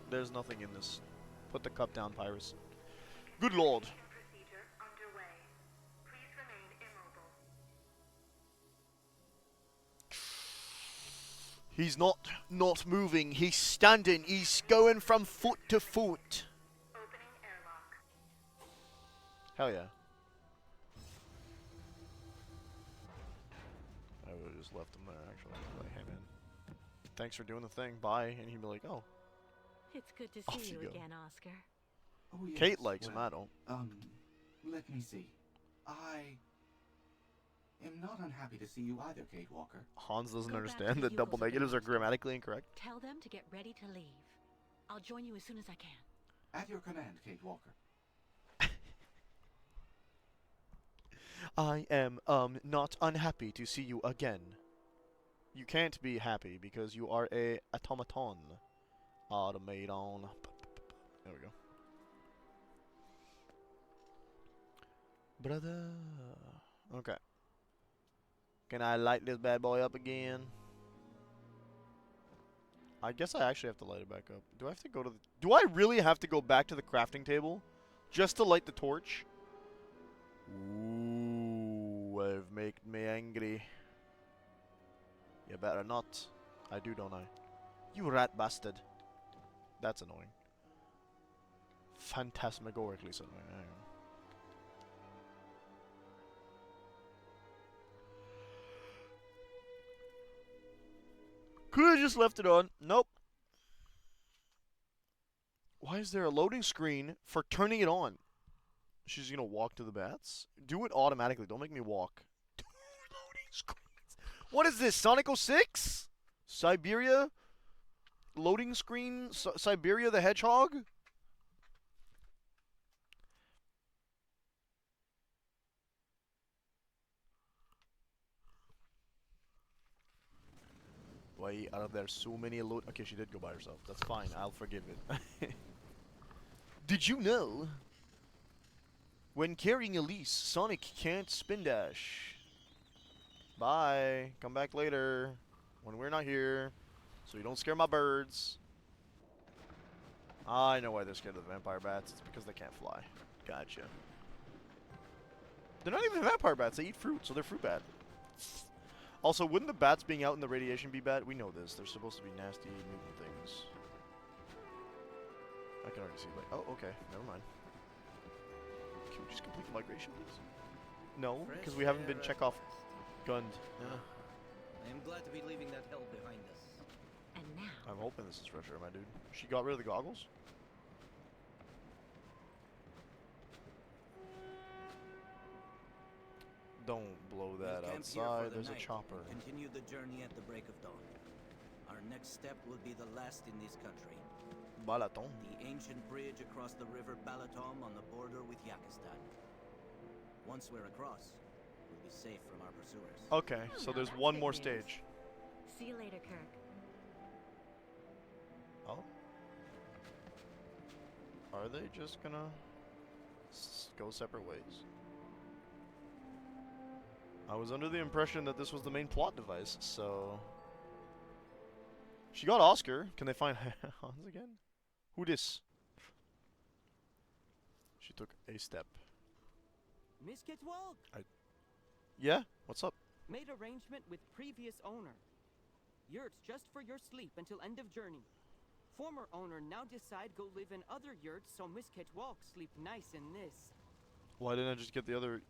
There's nothing in this. Put the cup down, Pyrus. Good lord. Procedure underway. Please remain immobile. He's not moving. He's standing. He's going from foot to foot. Opening airlock. Hell yeah. I would have just left him there, actually. Like, hey, man. Thanks for doing the thing. Bye. And he'd be like, oh. It's good to Off see you you go. again, Oscar. Oh, yes, Kate likes him, well, I don't. Let me see. I am not unhappy to see you either, Kate Walker. Hans doesn't Go back to understand the that double Yugoslav negatives are Oscar. grammatically incorrect. Tell them to get ready to leave. I'll join you as soon as I can. At your command, Kate Walker. I am, not unhappy to see you again. You can't be happy because you are a automaton. Automaton. There we go. Brother. Okay. Can I light this bad boy up again? I guess I actually have to light it back up. Do I have to go to the... Do I really have to go back to the crafting table? Just to light the torch? Ooh, I've made me angry. You better not. I do, don't I? You rat bastard. That's annoying. Phantasmagorically so annoying. Hang on. Could have just left it on. Nope. Why is there a loading screen for turning it on? She's gonna walk to the bats? Do it automatically. Don't make me walk. Loading screens. What is this? Sonic 06? Syberia? Loading screen? Syberia the Hedgehog? Do Why are there so many loot? Okay, she did go by herself. That's fine. I'll forgive it. Did you know? When carrying Elise, Sonic can't spin dash. Bye. Come back later. When we're not here. So you don't scare my birds. I know why they're scared of the vampire bats. It's because they can't fly. Gotcha. They're not even vampire bats. They eat fruit, so they're fruit bat. Also, wouldn't the bats being out in the radiation be bad? We know this. They're supposed to be nasty mutant things. I can already see, like, oh, okay. Never mind. Can we just complete the migration, please? No, because we haven't been Chekhov gunned. Yeah. I am glad to be leaving that hell behind us. And now, I'm hoping this is fresher, my dude. She got rid of the goggles? Don't blow that We'll camp here for outside. the There's a night chopper. and continue the journey at the break of dawn. Our next step will be the last in this country. Balaton. The ancient bridge across the river Balaton on the border with Yakistan. Once we're across, we'll be safe from our pursuers. Okay, Oh, so now there's that's one big more news. stage. see you later, Kirk. Oh? Are they just gonna go separate ways? I was under the impression that this was the main plot device, so... She got Oscar. Can they find Hans again? Who dis? She took a step. Miss Kitwalk Yeah? What's up? made arrangement with previous owner. Yurts just for your sleep until end of journey. Former owner now decide go live in other yurts so Miss Kitwalk sleep nice in this. Why didn't I just get the other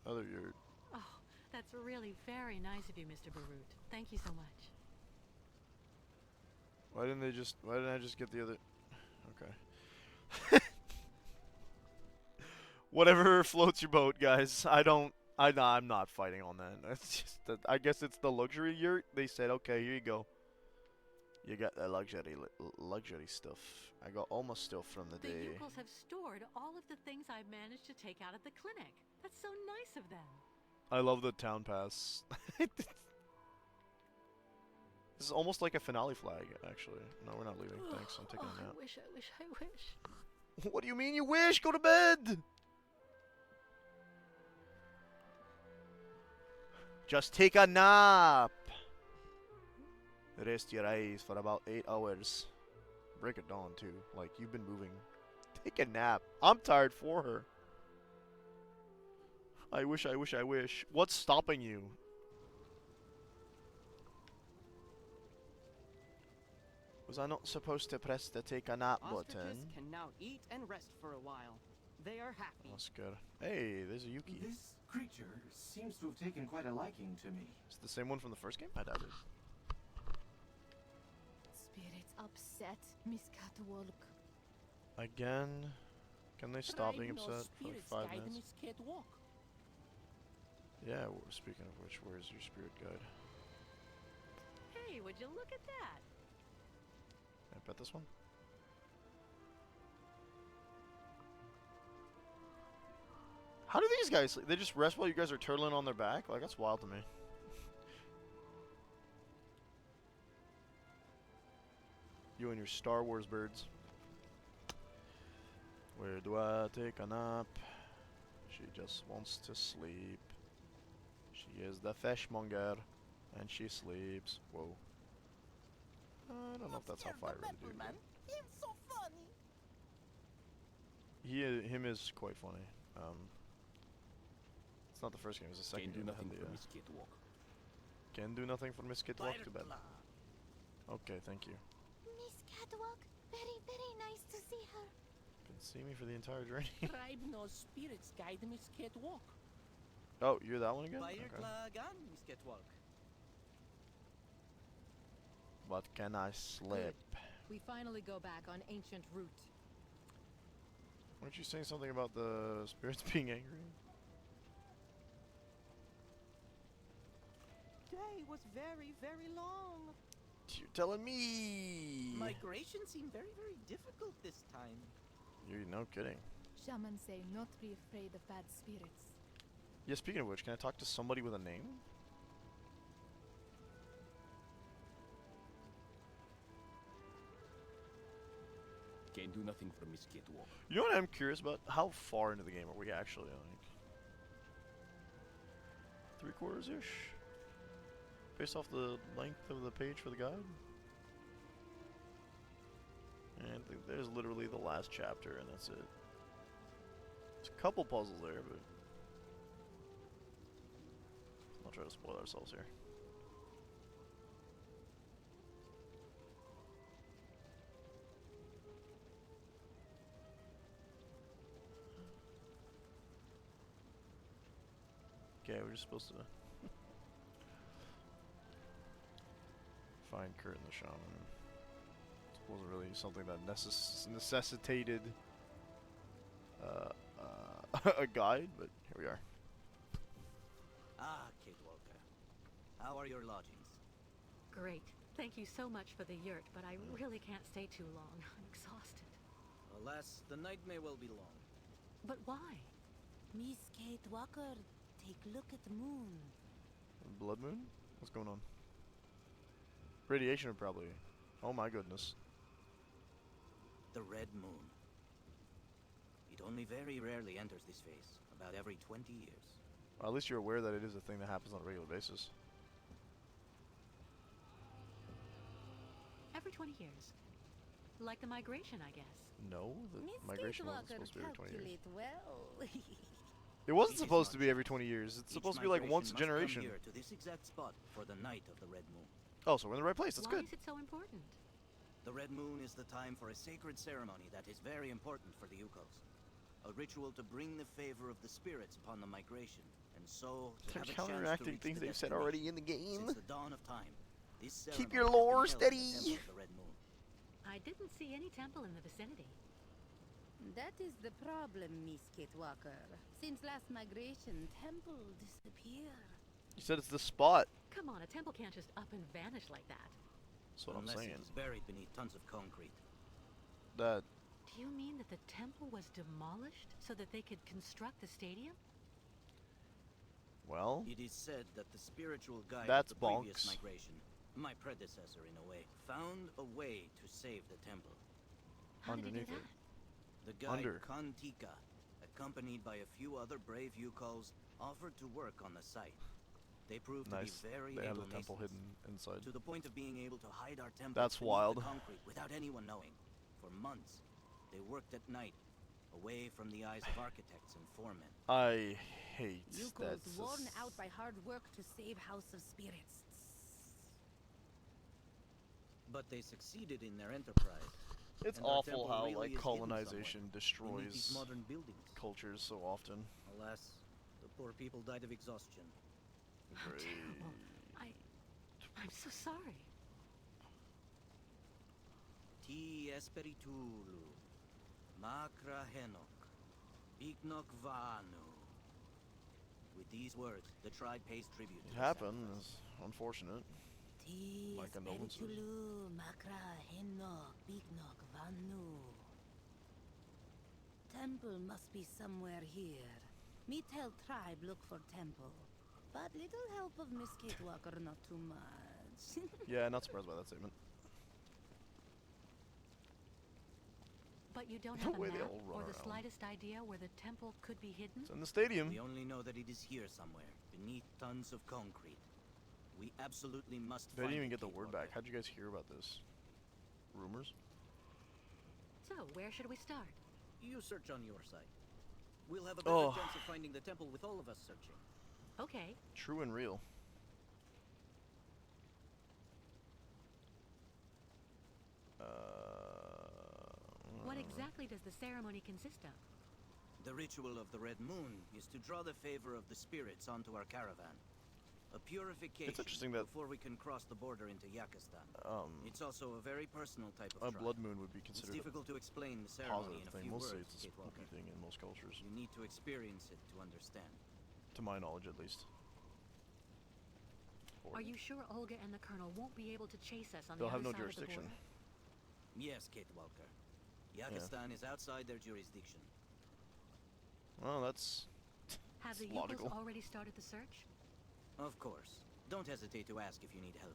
yurt? Oh, that's really very nice of you, Mr. Barut. Thank you so much. Why didn't I just get the other? Okay. Whatever floats your boat, guys. I'm not fighting on that. It's just that I guess it's the luxury yurt. They said, okay, here you go. You got the luxury stuff. I got all my stuff from the The day. Yukos have stored all of the things I've managed to take out at the clinic. That's so nice of them. I love the town pass. This is almost like a finale flag, actually. No, we're not leaving. Thanks, I'm taking a nap. I wish. What do you mean you wish? Go to bed! Just take a nap! Rest your eyes for about 8 hours. Break it dawn, too. Like, you've been moving. Take a nap. I'm tired for her. I wish. What's stopping you? Was I not supposed to press the take a nap Ostriches button? can now eat and rest for a while. They are happy. That's good. Hey, there's a Yuki. This creature seems to have taken quite a liking to me. It's the same one from the first game? I doubt it. Spirits upset, Miss Catwalk. Again? Can they stop being upset for like 5 minutes? Miss Kitwalk. Yeah, speaking of which, where's your spirit guide? Hey, would you look at that? I bet this one? How do these guys sleep? They just rest while you guys are turtling on their back? Like, that's wild to me. You and your Star Wars birds. Where do I take a nap? She just wants to sleep. She is the fishmonger, and she sleeps. Whoa. I don't know if that's how fire really do. Him so funny. Him is quite funny. It's not the first game, it's the second Can do game that nothing had for the, Miss Kitwalk. Can do nothing for Miss Kitwalk, too bad. Firefly. Okay, thank you. Miss Catwalk, very, very nice to see her. Can see me for the entire journey. Tribe no spirits guide Miss Kitwalk. Oh, you're that one again? Okay. Fireclagan, Miss Kitwalk. But can I slip? We finally go back on ancient route. Weren't you saying something about the spirits being angry? Day was very, very long. You're telling me! Migration seemed very, very difficult this time. You're no kidding. Shaman say not be afraid of bad spirits. Yeah, speaking of which, can I talk to somebody with a name? Can't do nothing for Miss Catwalk. You know what I'm curious about? How far into the game are we actually, like? 3/4-ish? Based off the length of the page for the guide? And there's literally the last chapter, and that's it. There's a couple puzzles there, but... I'll try to spoil ourselves here. Okay, we're just supposed to find Kurt and the shaman. This wasn't really something that necessitated a guide, but here we are. Ah, Kate Walker. How are your lodgings? Great. Thank you so much for the yurt, but I really can't stay too long. I'm exhausted. Alas, the night may well be long. But why? Miss Kate Walker, take a look at the moon. Blood moon? What's going on? Radiation probably. Oh my goodness. The red moon. It only very rarely enters this phase, about every 20 years. Well, at least you're aware that it is a thing that happens on a regular basis. Every 20 years. Like the migration, I guess. No, the Miss migration Kate wasn't Walker supposed to be every 20 years. calculate well. It wasn't It is supposed to not be every just. 20 years. It's Each supposed to be like migration once a must come generation. here to this exact spot for the night of the red moon. Oh, so we're in the right place. That's Why good. is it so important? The red moon is the time for a sacred ceremony that is very important for the Yukos. A ritual to bring the favor of the spirits upon the migration, and so to They're have a chance to counteracting reach things the they've said destination. already in the game. Since the dawn of time, this Keep ceremony your has been lore held in the steady. temple of the red moon. I didn't see any temple in the vicinity. That is the problem, Miss Kate Walker. Since last migration, temple disappeared. You said it's the spot. Come on, a temple can't just up and vanish like that. That's what Unless I'm saying. it is buried beneath tons of concrete. That Do you mean that the temple was demolished so that they could construct the stadium? well, It is said that the spiritual guide That's of the previous bonks. migration, my predecessor in a way, found a way to save the temple. How did he do Underneath it. that? The guide Under. Kantika, accompanied by a few other brave Yukols, offered to work on the site. They proved nice. to be very They have able the temple masons, hidden inside. to the point of being able to hide our temple That's beneath wild. the concrete without anyone knowing. For months, they worked at night, away from the eyes of architects and foremen. I hate that. Yukos worn out by hard work to save House of Spirits. But they succeeded in their enterprise. It's and our awful temple how really like is hidden colonization somewhere beneath these destroys modern buildings. cultures so often. Alas, the poor people died of exhaustion. How terrible. I'm so sorry. Ti Espiritulu, Makra Henok, Bignok Vanu. With these words, the tribe pays tribute It to the happened. sacrifice. It's unfortunate. Ti My condolences. Espiritulu, Makra Henok, Bignok Vanu. Temple must be somewhere here. Me tell tribe look for temple. But little help of Miss Kate Walker, not too much. Yeah, not surprised by that statement. But you don't The have a way they map all run or the around. slightest idea where the temple could be hidden? It's in the stadium. We only know that it is here somewhere, beneath tons of concrete. We absolutely must They find didn't even it, get the Kate word Walker. back. How'd you guys hear about this? Rumors? So, where should we start? You search on your side. We'll have a better Oh. chance of finding the temple with all of us searching. Okay. True and real. What exactly does the ceremony consist of? The ritual of the Red Moon is to draw the favor of the spirits onto our caravan. A purification interesting that- before we can cross the border into Yakistan. It's also a very personal type of A tribe. blood moon would be It's considered difficult to explain the a ceremony positive in a thing. few Most words, say it's a Kate Walker. spooky thing in most cultures. You need to experience it to understand. To my knowledge, at least. Or Are you sure Olga and the Colonel won't be able to chase us on They'll the have other no side of the jurisdiction. border? Yes, Kate Walker. Yakistan is outside their jurisdiction. Well, that's Have the It's Yukos logical. already started the search? Of course. Don't hesitate to ask if you need help.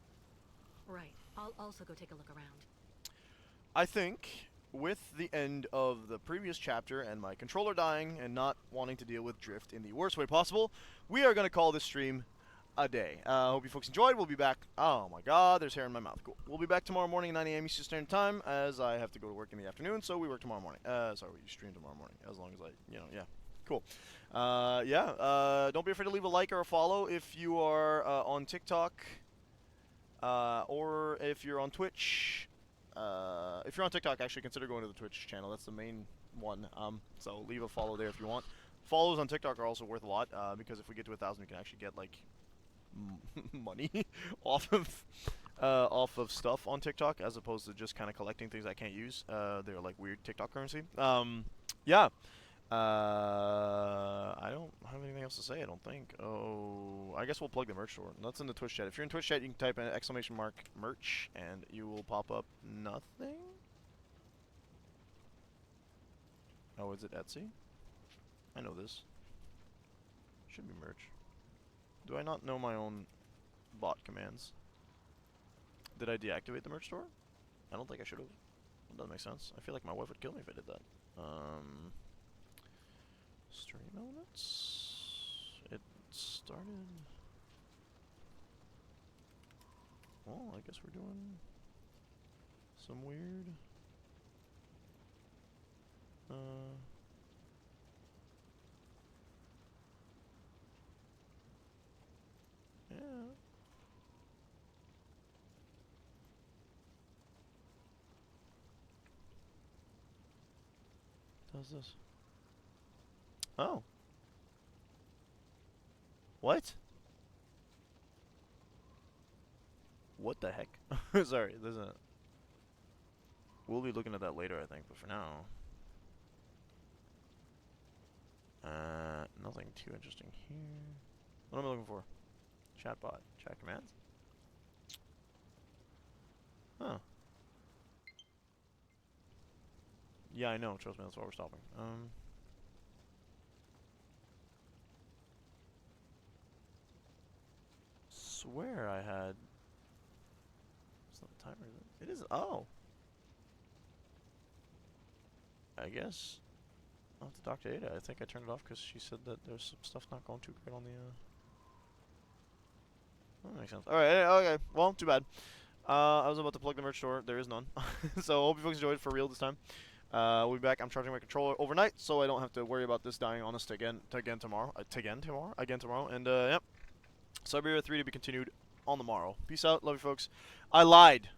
Right. I'll also go take a look around. I think with the end of the previous chapter and my controller dying and not wanting to deal with drift in the worst way possible, we are going to call this stream a day. Hope you folks enjoyed. We'll be back. Oh my god, there's hair in my mouth. Cool. We'll be back tomorrow morning at 9 a.m. Eastern Standard Time, as I have to go to work in the afternoon, so we work tomorrow morning. Sorry, we stream tomorrow morning, as long as I, yeah. Cool. Don't be afraid to leave a like or a follow if you are on TikTok, or if you're on Twitch. If you're on TikTok, actually consider going to the Twitch channel. That's the main one. So leave a follow there if you want. Follows on TikTok are also worth a lot, because if we get to 1,000, we can actually get like money off of stuff on TikTok, as opposed to just kind of collecting things I can't use. They're like weird TikTok currency. Yeah. I don't have anything else to say, I don't think. Oh, I guess we'll plug the merch store. That's in the Twitch chat. If you're in Twitch chat, you can type in !merch, and you will pop up nothing? Oh, is it Etsy? I know this. Should be merch. Do I not know my own bot commands? Did I deactivate the merch store? I don't think I should have. That doesn't make sense. I feel like my wife would kill me if I did that. Stream elements? It started... Well, I guess we're doing some weird... Yeah. Does this? Oh. What? What the heck? Sorry, there's a... We'll be looking at that later, I think, but for now... Nothing too interesting here. What am I looking for? Chatbot. Chat commands? Huh. Yeah, I know. Trust me, that's why we're stopping. Swear I had... It's not the timer, is it? It is... Oh! I guess... I'll have to talk to Ada. I think I turned it off because she said that there's some stuff not going too great on the, That makes sense. Alright, okay. Well, too bad. I was about to plug the merch store. There is none. So, hope you folks enjoyed for real this time. We'll be back. I'm charging my controller overnight, so I don't have to worry about this dying on us again tomorrow. Again tomorrow. And, yep. Syberia 3 to be continued on the morrow. Peace out. Love you, folks. I lied.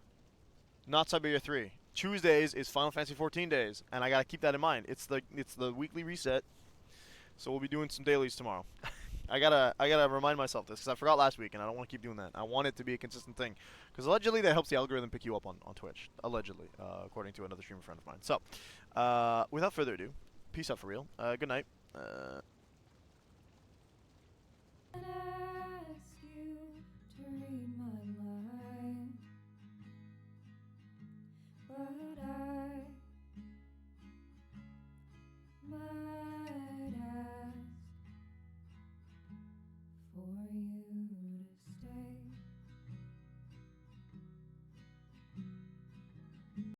Not Syberia 3. Tuesdays is Final Fantasy 14 days, and I gotta keep that in mind. It's the weekly reset, so we'll be doing some dailies tomorrow. I gotta remind myself this, because I forgot last week, and I don't want to keep doing that. I want it to be a consistent thing, because allegedly that helps the algorithm pick you up on Twitch. Allegedly, according to another streamer friend of mine. So, without further ado, peace out for real. Good night. Ask you to read my mind, but I might ask for you.